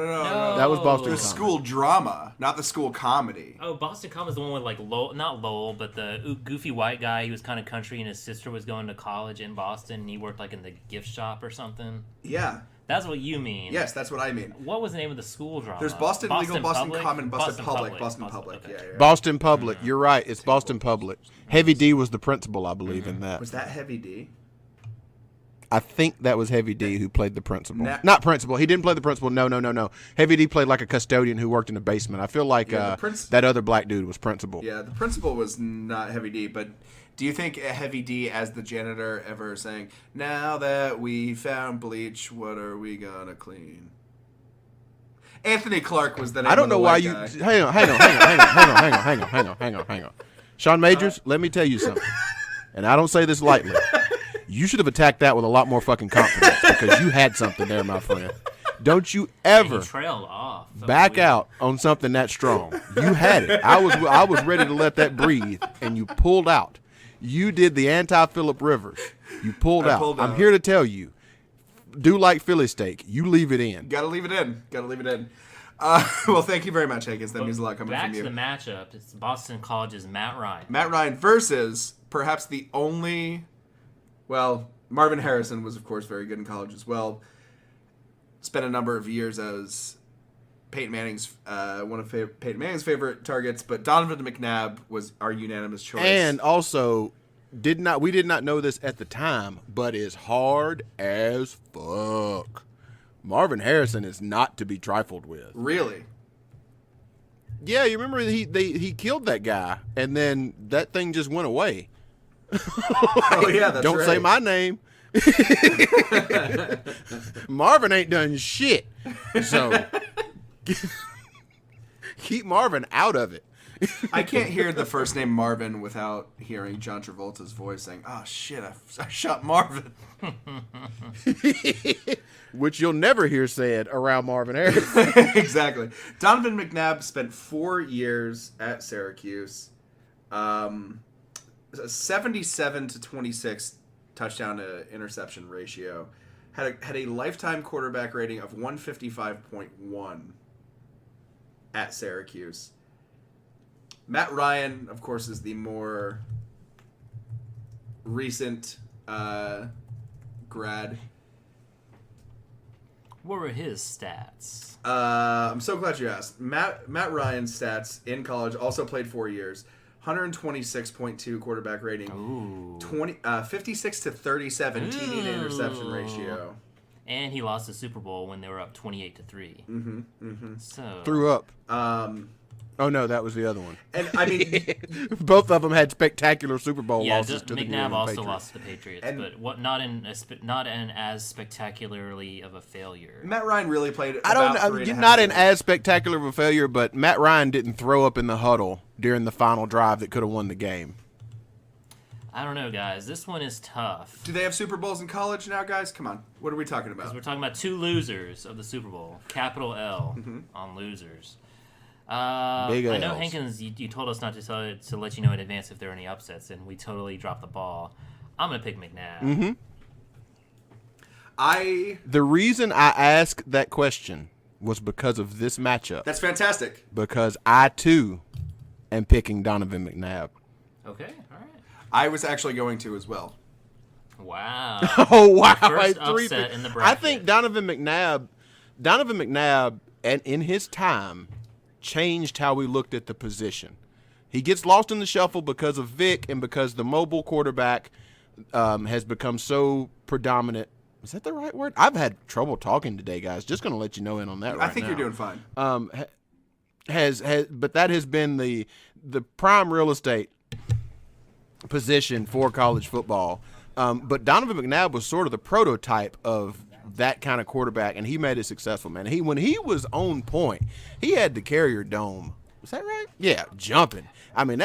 That was Boston
The
Common.
school drama, not the school comedy.
Oh, Boston Common is the one with Lowell, not Lowell, but the goofy white guy. He was kind of country, and his sister was going to college in Boston, and he worked in the gift shop or something.
Yeah.
That's what you mean.
Yes, that's what I mean.
What was the name of the school drama?
There's Boston Legal, Boston
Public?
Common, Boston Public.
Okay.
Yeah.
Boston Public. You're right. It's Boston Public. Heavy D was the principal, I believe, in that.
Was that Heavy D?
I think that was Heavy D who played the principal.
Na-
Not principal. He didn't play the principal. No. Heavy D played like a custodian who worked in the basement. I feel like
Yeah, the
that other black dude was principal.
Yeah, the principal was not Heavy D, but do you think Heavy D as the janitor ever sang, "Now that we found bleach, what are we gonna clean?" Anthony Clark was the name
I don't
of the
know why
white
you.
guy.
Hang on. Sean Majors, let me tell you something, and I don't say this lightly. You should have attacked that with a lot more fucking confidence because you had something there, my friend. Don't you ever
He trailed off. That was
back
weird.
out on something that strong. You had it. I was ready to let that breathe, and you pulled out. You did the anti-Phillip Rivers. You pulled
I
out.
pulled
I'm
out.
here to tell you, do like Philly steak. You leave it in.
Gotta leave it in. Well, thank you very much, Hankins. That means a lot coming
Back
from
to
you.
the matchup. It's Boston College's Matt Ryan.
Matt Ryan versus perhaps the only. Well, Marvin Harrison was, of course, very good in college as well. Spent a number of years as Peyton Manning's one of Peyton Manning's favorite targets, but Donovan McNabb was our unanimous choice.
And also, we did not know this at the time, but is hard as fuck. Marvin Harrison is not to be trifled with.
Really,
Yeah, you remember he killed that guy, and then that thing just went away.
oh yeah, that's
Don't
right.
say my name. Marvin ain't done shit. So keep Marvin out of it.
I can't hear the first name Marvin without hearing John Travolta's voice saying, "Oh shit, I shot Marvin."
Which you'll never hear said around Marvin Harrison.
Exactly. Donovan McNabb spent 4 years at Syracuse. 77 to 26 touchdown to interception ratio. Had a lifetime quarterback rating of 155.1 at Syracuse. Matt Ryan, of course, is the more recent grad.
What were his stats?
I'm so glad you asked. Matt Ryan's stats in college, also played 4 years. 126.2 quarterback rating.
Ooh.
56 to 37 TD to interception ratio.
And he lost the Super Bowl when they were up 28-3. So
Threw up. Oh no, that was the other one.
And I mean,
Both of them had spectacular Super Bowl
yeah,
losses to the New
McNabb
England
also
Patriots.
lost to the Patriots,
And-
but what not in as spectacularly of a failure.
Matt Ryan really played.
I don't
about
know.
3.5
Not in
years.
as spectacular of a failure, but Matt Ryan didn't throw up in the huddle during the final drive that could have won the game.
I don't know, guys. This one is tough.
Do they have Super Bowls in college now, guys? Come on. What are we talking
Because
about?
we're talking about two losers of the Super Bowl. Capital L on losers.
Big
I know,
Ls.
Hankins, you told us not to let you know in advance if there are any upsets, and we totally dropped the ball. I'm going to pick McNabb.
The reason I asked that question was because of this matchup.
That's fantastic.
Because I too am picking Donovan McNabb.
Okay, all right.
I was actually going to as well.
Wow.
Oh wow!
First
Three
upset
picks.
in the
I
bracket.
think Donovan McNabb, and in his time, changed how we looked at the position. He gets lost in the shuffle because of Vic and because the mobile quarterback has become so predominant. Is that the right word? I've had trouble talking today, guys. Just going to let you know in on that right
I think
now.
you're doing fine.
But that has been the prime real estate position for college football. But Donovan McNabb was sort of the prototype of that kind of quarterback, and he made it successful, man. When he was on point, he had the Carrier Dome. Was that right? Yeah, jumping. I mean,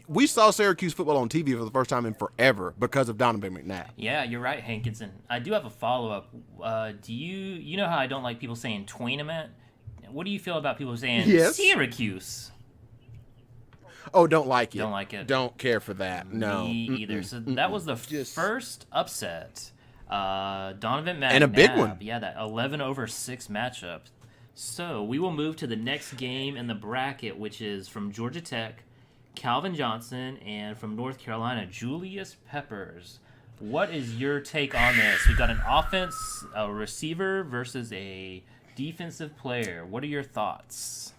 we saw Syracuse football on TV for the first time in forever because of Donovan McNabb.
Yeah, you're right, Hankinson. I do have a follow-up. Do you know how I don't like people saying Tournament? What do you feel about people saying
Yes.
Syracuse?
Oh, don't like it.
Don't like it.
Don't care for that. No.
Me either. So that was the
Just-
first upset. Donovan McNabb.
And a big one.
Yeah, that 11-6 matchup. So we will move to the next game in the bracket, which is from Georgia Tech, Calvin Johnson, and from North Carolina, Julius Peppers. What is your take on this? We've got an offense, a receiver versus a defensive player. What are your thoughts?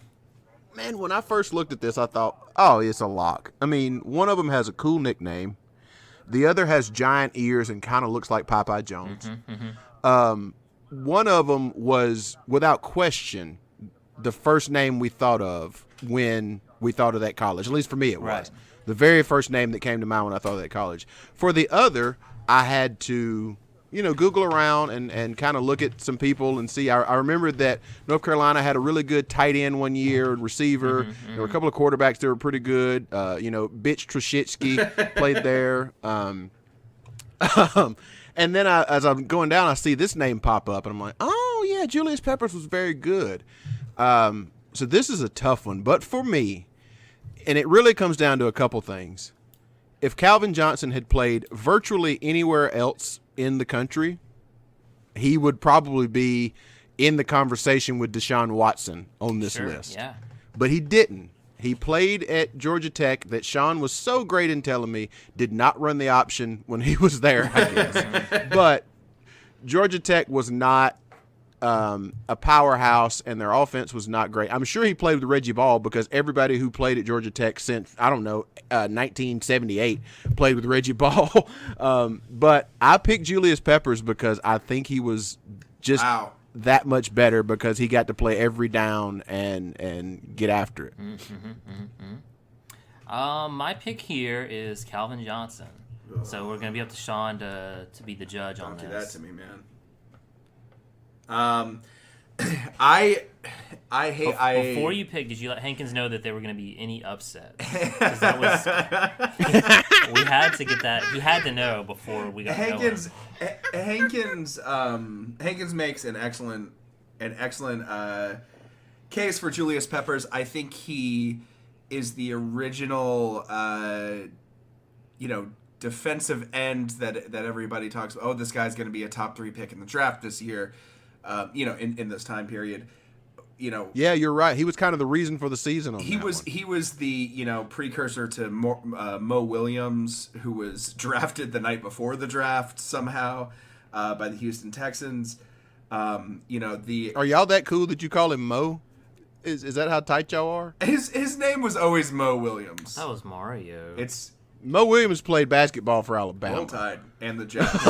Man, when I first looked at this, I thought, oh, it's a lock. I mean, one of them has a cool nickname. The other has giant ears and kind of looks like Popeye Jones. One of them was, without question, the first name we thought of when we thought of that college. At least for me it was.
Right.
The very first name that came to mind when I thought of that college. For the other, I had to, Google around and kind of look at some people and see. I remember that North Carolina had a really good tight end one year, receiver. There were a couple of quarterbacks that were pretty good. Bitch Trashitsky played there. And then as I'm going down, I see this name pop up, and I'm like, oh, yeah, Julius Peppers was very good. So this is a tough one. But for me, and it really comes down to a couple things. If Calvin Johnson had played virtually anywhere else in the country, he would probably be in the conversation with Deshaun Watson on this
Sure,
list.
yeah.
But he didn't. He played at Georgia Tech that Sean was so great in telling me did not run the option when he was there, I guess. But Georgia Tech was not a powerhouse, and their offense was not great. I'm sure he played with Reggie Ball because everybody who played at Georgia Tech since, 1978 played with Reggie Ball. But I picked Julius Peppers because I think he was just that much better because he got to play every down and get after it.
My pick here is Calvin Johnson. So we're going to be up to Sean to be the judge on this.
Don't do that to me, man. I hate.
Before you pick, did you let Hankins know that there were going to be any upsets? 'Cause that was we had to get that. He had to know before we got
Hankins.
going.
Hankins makes an excellent case for Julius Peppers. I think he is the original, defensive end that everybody talks about. Oh, this guy's going to be a top 3 pick in the draft this year. In this time period,
Yeah, you're right. He was kind of the reason for the season on
he
that
was
one.
he was the precursor to Mo Williams, who was drafted the night before the draft somehow by the Houston Texans.
Are y'all that cool that you call him Mo? Is that how tight y'all are?
His name was always Mo Williams.
That was Mario.
It's
Mo Williams played basketball for Alabama.
Roll Tide and the Jets.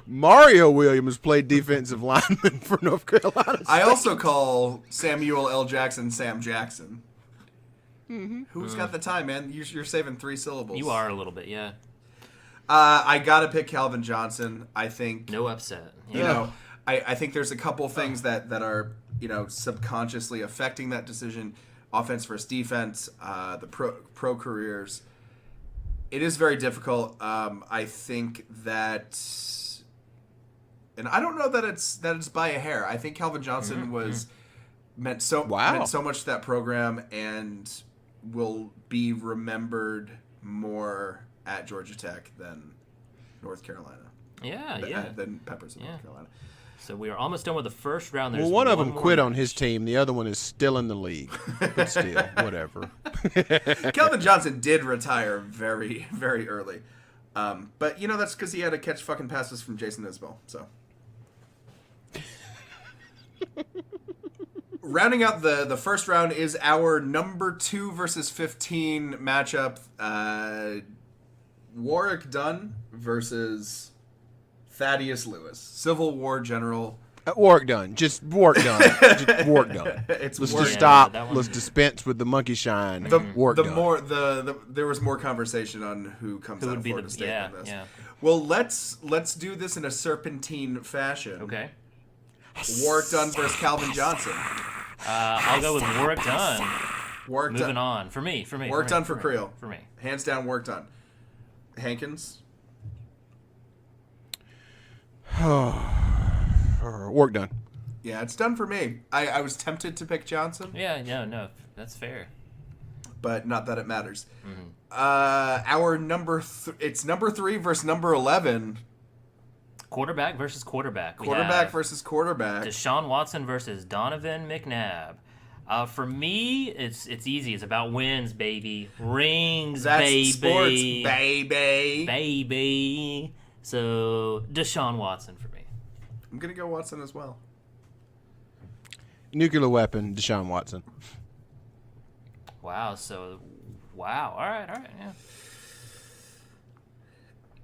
Mario Williams played defensive lineman for North Carolina State.
I also call Samuel L. Jackson Sam Jackson. Who's got the time, man? You're saving 3 syllables.
You are a little bit, yeah.
I gotta pick Calvin Johnson. I think
No upset.
I think there's a couple things that are subconsciously affecting that decision. Offense versus defense, the pro careers. It is very difficult. I think that, and I don't know that it's by a hair. I think Calvin Johnson meant so much to that program and will be remembered more at Georgia Tech than North Carolina. Than Peppers in North Carolina.
So we are almost done with the first round. There's
Well, one of them
more
quit on
match.
his team. The other one is still in the league. But still, whatever.
Calvin Johnson did retire very, very early. But, that's because he had to catch fucking passes from Jason Isbell. So, rounding out the first round is our number 2 versus 15 matchup. Warwick Dunn versus Thaddeus Lewis, Civil War general.
Work done. Just work done. Just work done.
It's
Let's
work.
just stop.
that one-
Let's dispense with the monkey shine. Work
The
done.
more there was more conversation on who comes
Who
out
would
of
be
Florida
the
State on this.
yeah.
Well, let's do this in a serpentine fashion.
Okay.
Warwick Dunn versus Calvin Johnson.
I'll go with Warwick Dunn.
Warwick
Moving
Dunn.
on. For me.
Warwick
me,
Dunn for
me,
Creel.
For me.
Hands down, Warwick Dunn. Hankins.
Work done.
Yeah, it's done for me. I was tempted to pick Johnson,
Yeah, no, that's fair.
but not that it matters.
Mm-hmm.
Our it's number 3 versus number 11.
Quarterback versus quarterback. We
Quarterback
have
versus quarterback.
Deshaun Watson versus Donovan McNabb. For me, it's easy. It's about wins, baby. Rings,
That's
baby.
sports, baby.
Baby. So, Deshaun Watson for me.
I'm gonna go Watson as well.
Nuclear weapon, Deshaun Watson.
Wow. All right, yeah.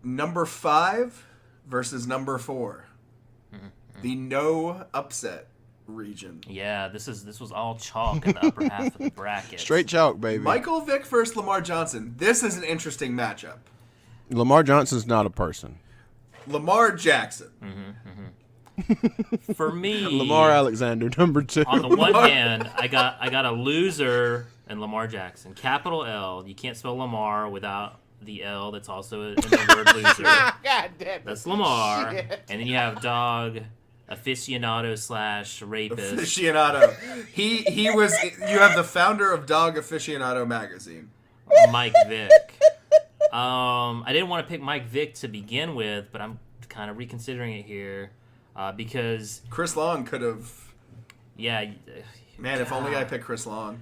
Number 5 versus number 4. The no upset region.
Yeah, this was all chalk in the upper half of the bracket.
Straight chalk, baby.
Michael Vick versus Lamar Johnson. This is an interesting matchup.
Lamar Johnson's not a person.
Lamar Jackson.
For me,
Lamar Alexander, number 2.
on the one hand, I got a loser in Lamar Jackson. Capital L. You can't spell Lamar without the L that's also in the word loser.
God damn it.
That's Lamar. And then you have dog aficionado / rapist.
Aficionado. He was. You have the founder of Dog Aficionado magazine.
Mike Vick. I didn't want to pick Mike Vick to begin with, but I'm kind of reconsidering it here. because
Chris Long could have.
yeah,
Man, if only I picked Chris Long.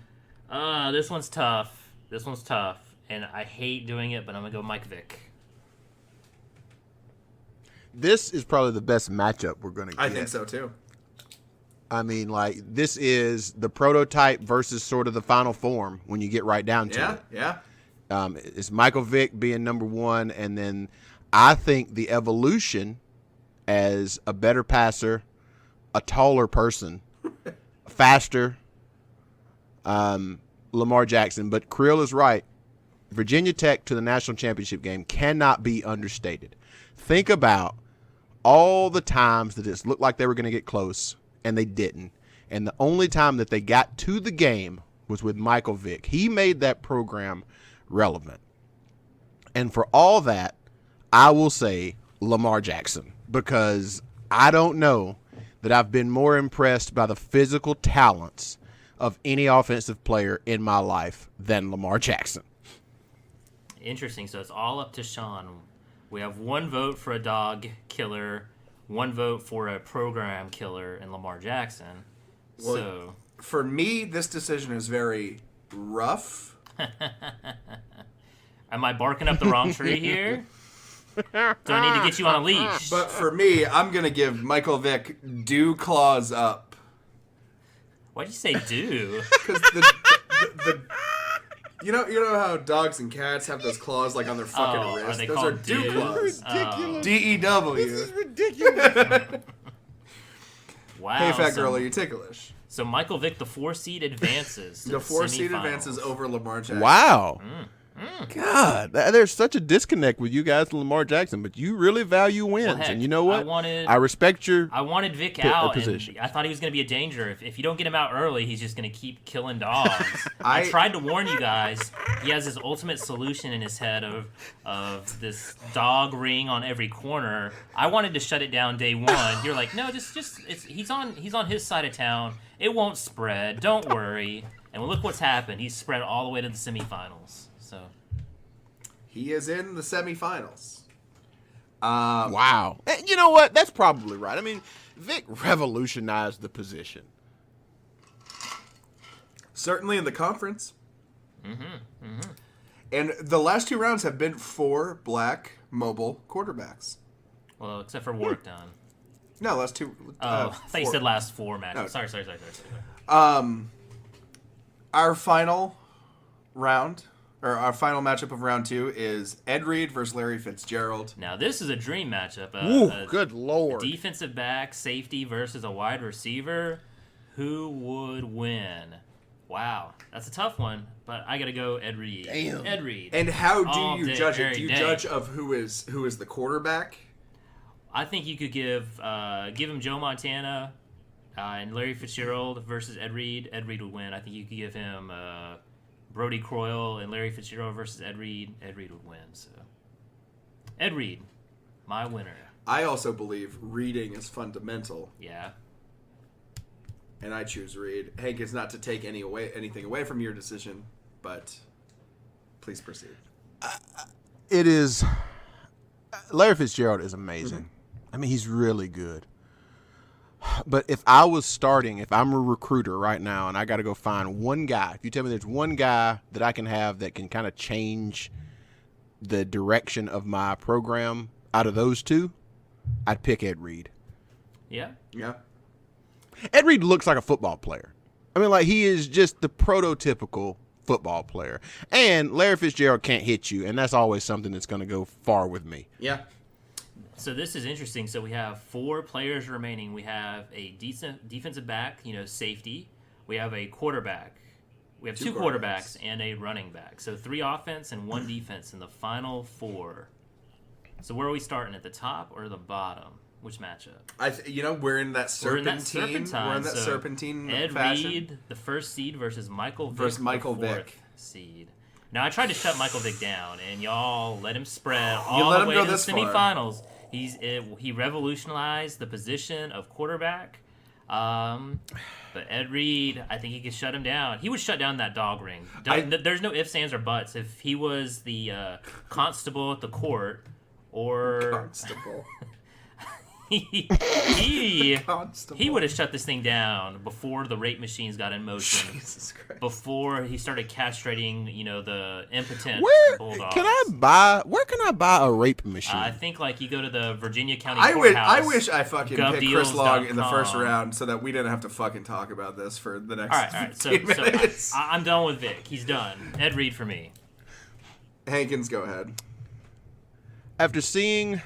this one's tough. This one's tough, and I hate doing it, but I'm gonna go Mike Vick.
This is probably the best matchup we're going to get.
I think so too.
I mean, like, this is the prototype versus sort of the final form when you get right down to it.
Yeah.
It's Michael Vick being number one, and then I think the evolution as a better passer, a taller person, faster, Lamar Jackson. But Creel is right. Virginia Tech to the national championship game cannot be understated. Think about all the times that it looked like they were going to get close, and they didn't. And the only time that they got to the game was with Michael Vick. He made that program relevant. And for all that, I will say Lamar Jackson, because I don't know that I've been more impressed by the physical talents of any offensive player in my life than Lamar Jackson.
Interesting. So it's all up to Sean. We have one vote for a dog killer, one vote for a program killer in Lamar Jackson.
Well,
So
For me, this decision is very rough.
am I barking up the wrong tree here? Do I need to get you on a leash?
But for me, I'm going to give Michael Vick do claws up.
Why'd you say do?
Because the you know how dogs and cats have those claws like on their fucking
Oh,
wrists?
are they
Those
called
are dew
dews?
claws.
Ridiculous.
D-E-W.
This is ridiculous.
Wow.
Hey, fat
so,
girl, are you ticklish?
So Michael Vick, the 4 seed advances. To
The 4-seed
semifinals.
advances over Lamar Jackson.
Wow. God, there's such a disconnect with you guys and Lamar Jackson, but you really value wins.
Well, heck,
and you know what?
I
respect your
I wanted Vic out,
position.
and I thought he was going to be a danger. If you don't get him out early, he's just going to keep killing dogs. I
I-
tried to warn you guys. He has his ultimate solution in his head of this dog ring on every corner. I wanted to shut it down day one. You're like, no, he's on his side of town. It won't spread. Don't worry. And look what's happened. He's spread all the way to the semifinals. So
He is in the semifinals.
Wow. And you know what? That's probably right. I mean, Vic revolutionized the position.
Certainly in the conference. And the last 2 rounds have been 4 black mobile quarterbacks.
well, except for Warwick Dunn.
No, last 2.
Oh, I thought you
4.
said last 4 matches.
No.
Sorry.
Our final round, or our final matchup of round 2 is Ed Reed versus Larry Fitzgerald.
Now this is a dream matchup.
Ooh, good Lord.
Defensive back, safety versus a wide receiver. Who would win? Wow, that's a tough one, but I gotta go Ed Reed.
Damn.
Ed Reed.
And how
All
do you
day,
judge it?
every
Do you
day.
judge of who is the quarterback?
I think you could give him Joe Montana and Larry Fitzgerald versus Ed Reed. Ed Reed would win. I think you could give him Brody Croyle and Larry Fitzgerald versus Ed Reed. Ed Reed would win. So Ed Reed, my winner.
I also believe reading is fundamental,
Yeah.
and I choose Reed. Hank, is not to take anything away from your decision, but please proceed.
It is. Larry Fitzgerald is amazing. I mean, he's really good. But if I was starting, if I'm a recruiter right now and I got to go find one guy, if you tell me there's one guy that I can have that can kind of change the direction of my program out of those two, I'd pick Ed Reed.
Yeah.
Yeah.
Ed Reed looks like a football player. I mean, like, he is just the prototypical football player. And Larry Fitzgerald can't hit you, and that's always something that's going to go far with me.
Yeah.
So this is interesting. So we have 4 players remaining. We have a decent defensive back, safety. We have a quarterback. We have 2 quarterbacks and a running back. So 3 offense and 1 defense in the final 4. So where are we starting, at the top or the bottom? Which matchup?
We're in that
We're in
serpentine.
that serpentine.
We're in that
So
serpentine
Ed
fashion.
Reed, the 1st seed, versus Michael Vick,
Versus Michael
the 4th
Vick.
seed. Now I tried to shut Michael Vick down, and y'all let him spread
You
all
let
the
him
way
go
to the
this far.
semifinals. He revolutionized the position of quarterback. But Ed Reed, I think he could shut him down. He would shut down that dog ring. There's no ifs, ands, or buts. If he was the constable at the court, or
Constable.
he
Constable.
would have shut this thing down before the rape machines got in motion.
Jesus Christ.
Before he started castrating, the impotent
Where
bulldogs.
can I buy a rape machine?
I think like you go to the Virginia County
I
Courthouse.
wish I fucking picked Chris Long in the first
govdeals.com.
round so that we didn't have to fucking talk about this for the next
All right. So
15 minutes.
I'm done with Vic. He's done. Ed Reed for me.
Hankins, go ahead.
After seeing,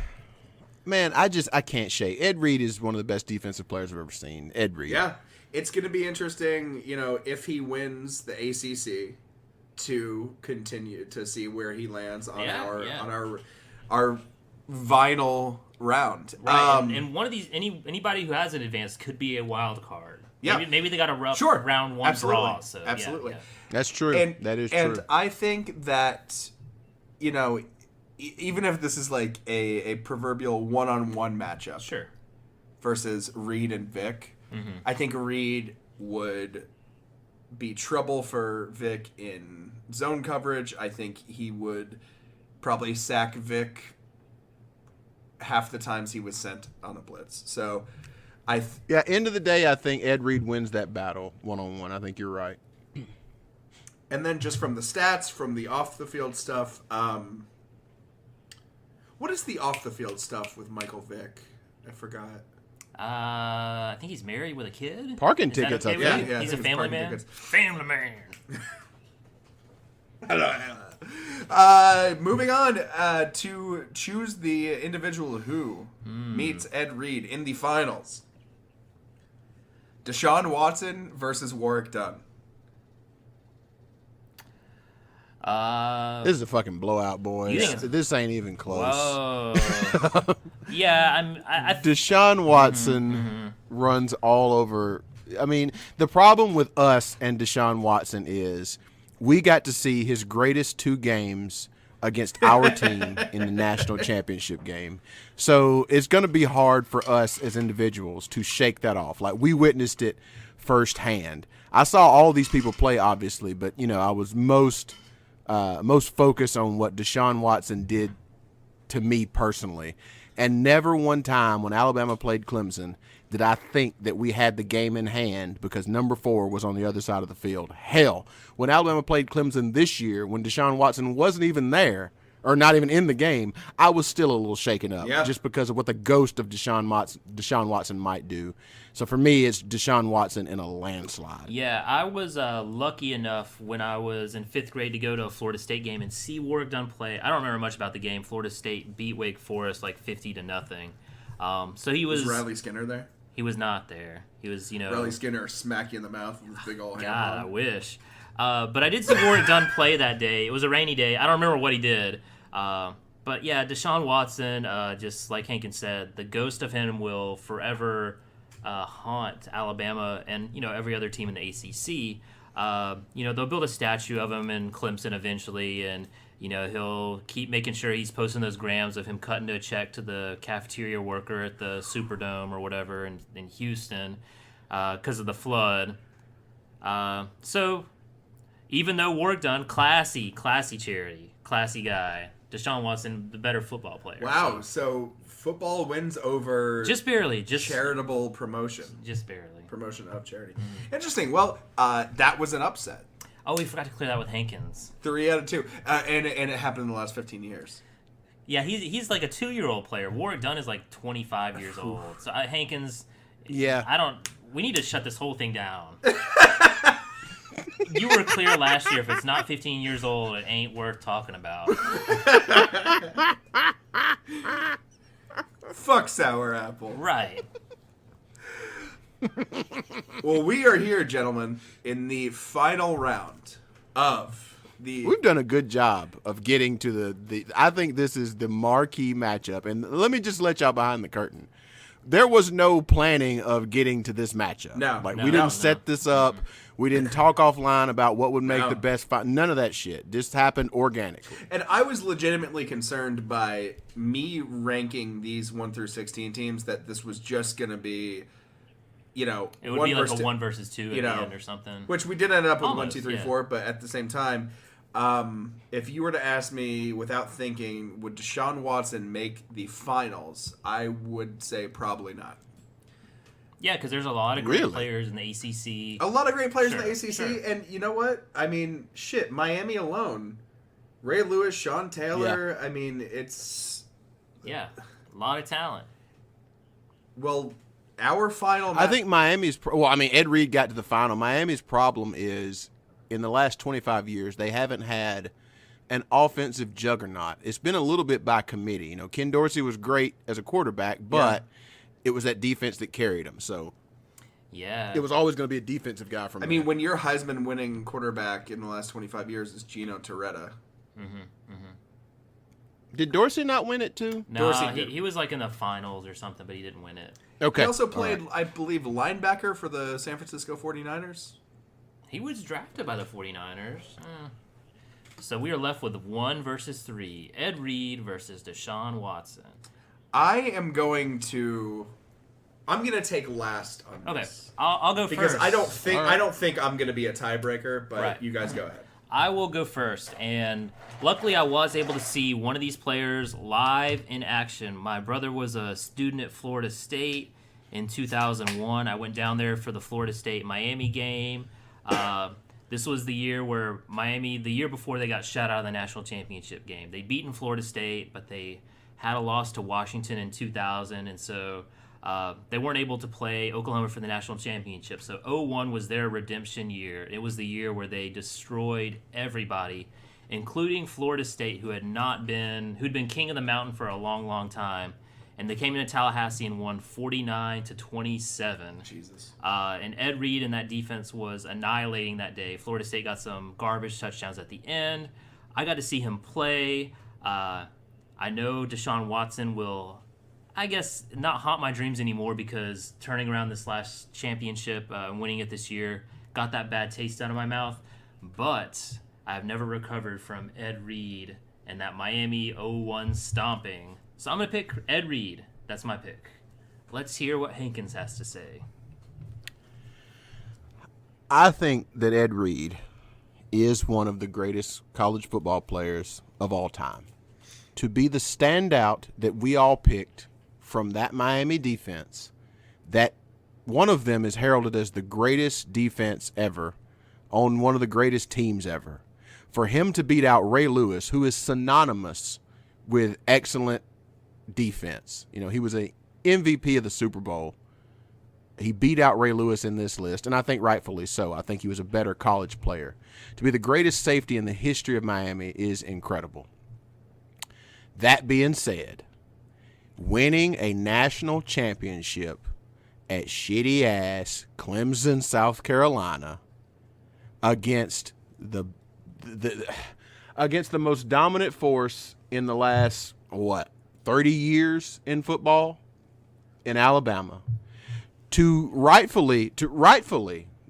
man, I can't shake. Ed Reed is one of the best defensive players I've ever seen. Ed Reed.
Yeah, it's going to be interesting, if he wins the ACC, to continue to see where he lands on on our final round.
Right, and one of these, anybody who has an advance could be a wild card.
Yeah.
Maybe they got a rough
Sure.
round one
Absolutely.
draw. So
Absolutely.
Yeah.
That's true. That is
and
true.
I think that, even if this is like a proverbial one-on-one matchup
Sure.
versus Reed and Vic, I think Reed would be trouble for Vic in zone coverage. I think he would probably sack Vic half the times he was sent on a blitz. So
End of the day, I think Ed Reed wins that battle one-on-one. I think you're right.
and then just from the stats, from the off the field stuff, what is the off the field stuff with Michael Vick? I forgot.
I think he's married with a kid.
Parking
Is that
tickets,
okay
I
with
think.
you?
Yeah, I
He's
think
a
it's
family
parking
man.
tickets.
Family man.
Moving on to choose the individual who meets Ed Reed in the finals. Deshaun Watson versus Warwick Dunn.
This is a fucking blowout, boys.
You think it's-
This ain't even close.
Whoa. Yeah, I
Deshaun Watson runs all over. I mean, the problem with us and Deshaun Watson is we got to see his greatest two games against our team in the national championship game. So it's going to be hard for us as individuals to shake that off. Like, we witnessed it firsthand. I saw all these people play, obviously, but, I was most focused on what Deshaun Watson did to me personally. And never one time when Alabama played Clemson did I think that we had the game in hand because number 4 was on the other side of the field. Hell, when Alabama played Clemson this year, when Deshaun Watson wasn't even there, or not even in the game, I was still a little shaken up just because of what the ghost of Deshaun Watson might do. So for me, it's Deshaun Watson in a landslide.
Yeah, I was lucky enough when I was in 5th grade to go to a Florida State game and see Warwick Dunn play. I don't remember much about the game. Florida State beat Wake Forest like 50-0. So he was
Riley Skinner there?
He was not there. He was,
Riley Skinner smack you in the mouth with his big old hand.
God, I wish. But I did see Warwick Dunn play that day. It was a rainy day. I don't remember what he did. But yeah, Deshaun Watson, just like Hankins said, the ghost of him will forever haunt Alabama and every other team in the ACC. They'll build a statue of him in Clemson eventually, and he'll keep making sure he's posting those grams of him cutting a check to the cafeteria worker at the Superdome or whatever in Houston because of the flood. So even though Warwick Dunn, classy charity, classy guy, Deshaun Watson, the better football player.
Wow, so football wins over
Just barely.
charitable promotion.
Just barely.
Promotion of charity. Interesting. Well, that was an upset.
Oh, we forgot to clear that with Hankins.
3 out of 2. And it happened in the last 15 years.
Yeah, he's like a 2-year-old player. Warwick Dunn is like 25 years old. So Hankins,
Yeah.
we need to shut this whole thing down. You were clear last year. If it's not 15 years old, it ain't worth talking about.
Fuck Sour Apple.
Right.
Well, we are here, gentlemen, in the final round of the...
We've done a good job of getting to the I think this is the marquee matchup. And let me just let y'all behind the curtain. There was no planning of getting to this matchup.
No.
We didn't set this up. We didn't talk offline about what would make
No.
the best fight. None of that shit. This happened organically.
And I was legitimately concerned by me ranking these 1 through 16 teams that this was just going to be,
It would
one
be like
versus
a 1 versus 2 at the
know,
end or something.
which we did end up with 1,
Almost,
2, 3,
yeah.
4, but at the same time, If you were to ask me without thinking, would Deshaun Watson make the finals? I would say probably not.
Yeah, because there's a lot of great
Really?
players in the ACC.
A lot of great players in the
Sure,
ACC,
sure.
and you know what? I mean, shit, Miami alone. Ray Lewis, Sean Taylor. I mean, it's...
Yeah, a lot of talent.
Well, our final...
I think Miami's. Ed Reed got to the final. Miami's problem is, in the last 25 years, they haven't had an offensive juggernaut. It's been a little bit by committee. You know, Ken Dorsey was great as a quarterback, but it was that defense that carried him. So
Yeah.
it was always going to be a defensive guy from.
I mean, when your Heisman-winning quarterback in the last 25 years is Gino Torretta.
Did Dorsey not win it too?
No,
Dorsey did.
he was like in the finals or something, but he didn't win it.
Okay.
He also
All
played,
right.
I believe, linebacker for the San Francisco 49ers.
He was drafted by the 49ers. So we are left with 1 versus 3. Ed Reed versus Deshaun Watson.
I'm going to take last on
Okay,
this.
I'll go
Because
first.
I don't think
All right.
I'm going to be a tiebreaker, but
Right.
you guys go ahead.
I will go first, and luckily I was able to see one of these players live in action. My brother was a student at Florida State in 2001. I went down there for the Florida State-Miami game. This was the year where Miami, the year before they got shut out of the national championship game. They'd beaten Florida State, but they had a loss to Washington in 2000, and so they weren't able to play Oklahoma for the national championship. So 01 was their redemption year. It was the year where they destroyed everybody, including Florida State, who'd been king of the mountain for a long, long time. And they came into Tallahassee and won 49-27.
Jesus.
And Ed Reed and that defense was annihilating that day. Florida State got some garbage touchdowns at the end. I got to see him play. I know Deshaun Watson will, I guess, not haunt my dreams anymore because turning around this last championship and winning it this year got that bad taste out of my mouth. But I have never recovered from Ed Reed and that Miami 0-1 stomping. So I'm going to pick Ed Reed. That's my pick. Let's hear what Hankins has to say.
I think that Ed Reed is one of the greatest college football players of all time. To be the standout that we all picked from that Miami defense, that one of them is heralded as the greatest defense ever on one of the greatest teams ever. For him to beat out Ray Lewis, who is synonymous with excellent defense. You know, he was a MVP of the Super Bowl. He beat out Ray Lewis in this list, and I think rightfully so. I think he was a better college player. To be the greatest safety in the history of Miami is incredible. That being said, winning a national championship at shitty-ass Clemson, South Carolina against the most dominant force in the last, 30 years in football in Alabama. To rightfully,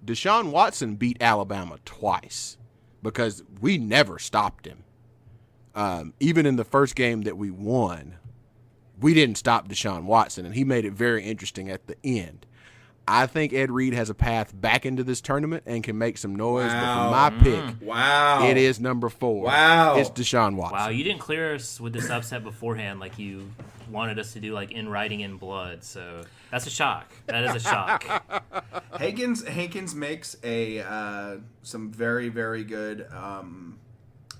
Deshaun Watson beat Alabama twice because we never stopped him. Even in the first game that we won, we didn't stop Deshaun Watson, and he made it very interesting at the end. I think Ed Reed has a path back into this tournament and can make some noise, but for my pick,
Wow.
it is number 4.
Wow.
It's Deshaun Watson.
Wow, you didn't clear us with this upset beforehand like you wanted us to do, like in writing in blood. So that's a shock. That is a shock.
Hankins makes a some very, very good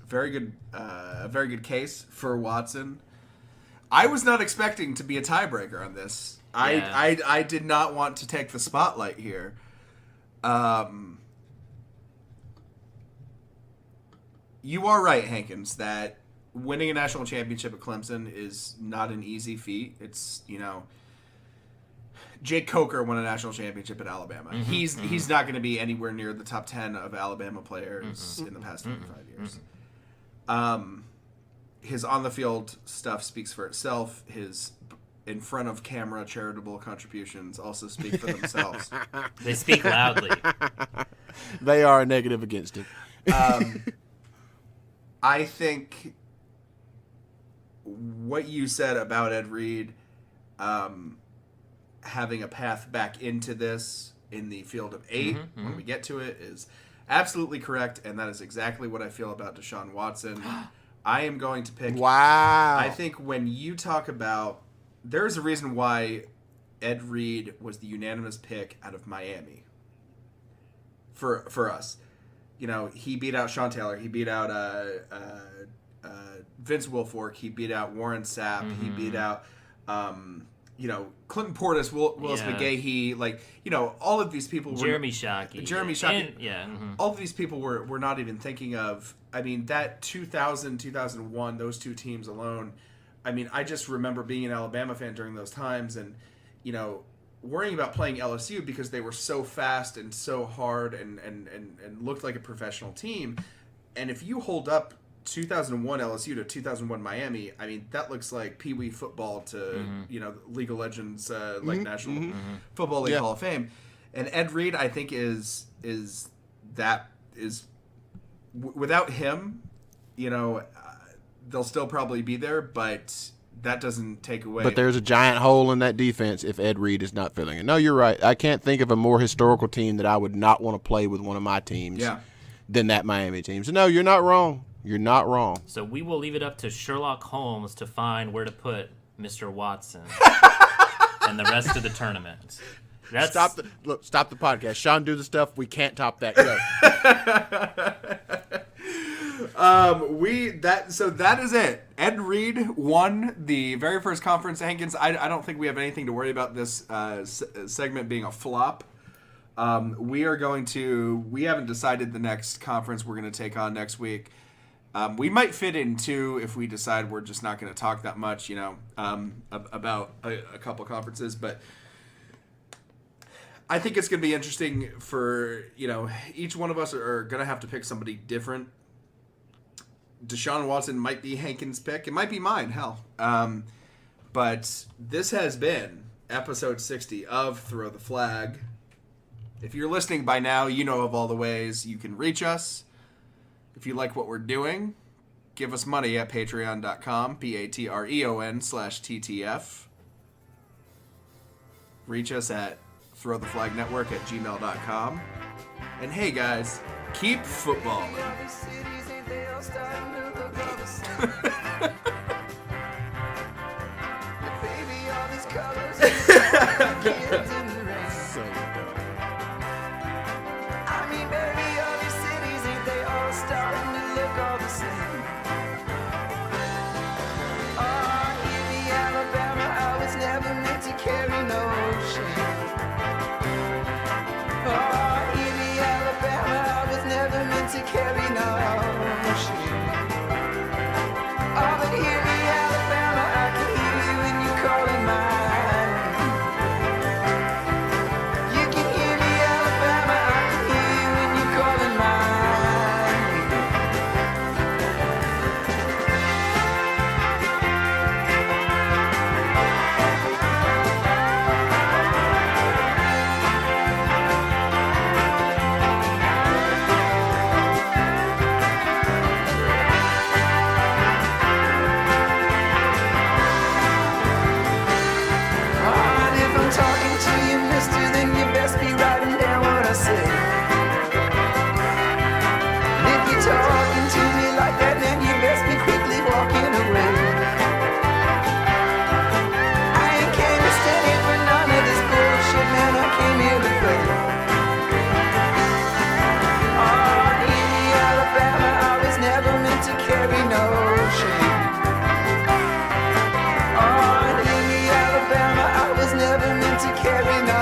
very good case for Watson. I was not expecting to be a tiebreaker on this.
Yeah.
I did not want to take the spotlight here. You are right, Hankins, that winning a national championship at Clemson is not an easy feat. It's, Jake Coker won a national championship at Alabama. He's not going to be anywhere near the top 10 of Alabama players in the past 25 years. His on-the-field stuff speaks for itself. His in front of camera charitable contributions also speak for themselves.
They speak loudly.
They are a negative against it.
I think what you said about Ed Reed having a path back into this in the field of 8 when we get to it is absolutely correct, and that is exactly what I feel about Deshaun Watson. I am going to pick.
Wow.
I think when you talk about, there's a reason why Ed Reed was the unanimous pick out of Miami. For us, you know, he beat out Sean Taylor. He beat out Vince Wilfork. He beat out Warren Sapp. He beat out, you know, Clinton Portis, Willis McGahee. Like, you know, all of these people were
Jeremy Shockey.
All of these people were not even thinking of. I mean, that 2000, 2001, those two teams alone. I mean, I just remember being an Alabama fan during those times, and you know, worrying about playing LSU because they were so fast and so hard and looked like a professional team. And if you hold up 2001 LSU to 2001 Miami, I mean, that looks like Pee Wee football to, you know, League of Legends, like National Football League Hall of Fame. And Ed Reed, I think, without him, you know, they'll still probably be there, but that doesn't take away.
But there's a giant hole in that defense if Ed Reed is not filling it. No, you're right. I can't think of a more historical team that I would not want to play with one of my teams than that Miami team. So, no, you're not wrong. You're not wrong.
So we will leave it up to Sherlock Holmes to find where to put Mr. Watson and the rest of the tournament.
Stop the podcast. Sean, do the stuff. We can't top that. Go.
So that is it. Ed Reed won the very first conference. Hankins, I don't think we have anything to worry about this segment being a flop. We haven't decided the next conference we're going to take on next week. We might fit in two if we decide we're just not going to talk that much, you know, about a couple conferences. But I think it's going to be interesting for, you know, each one of us are going to have to pick somebody different. Deshaun Watson might be Hankins' pick. It might be mine, hell. But this has been episode 60 of Throw the Flag. If you're listening by now, you know of all the ways you can reach us. If you like what we're doing, give us money at patreon.com, patreon.com/TTF. Reach us at throwtheflagnetwork@gmail.com. And hey guys, keep footballing.
Carry no shame. Oh, but hear me, Alabama, I can hear you when you calling mine. You can hear me, Alabama, I can hear you when you calling carry no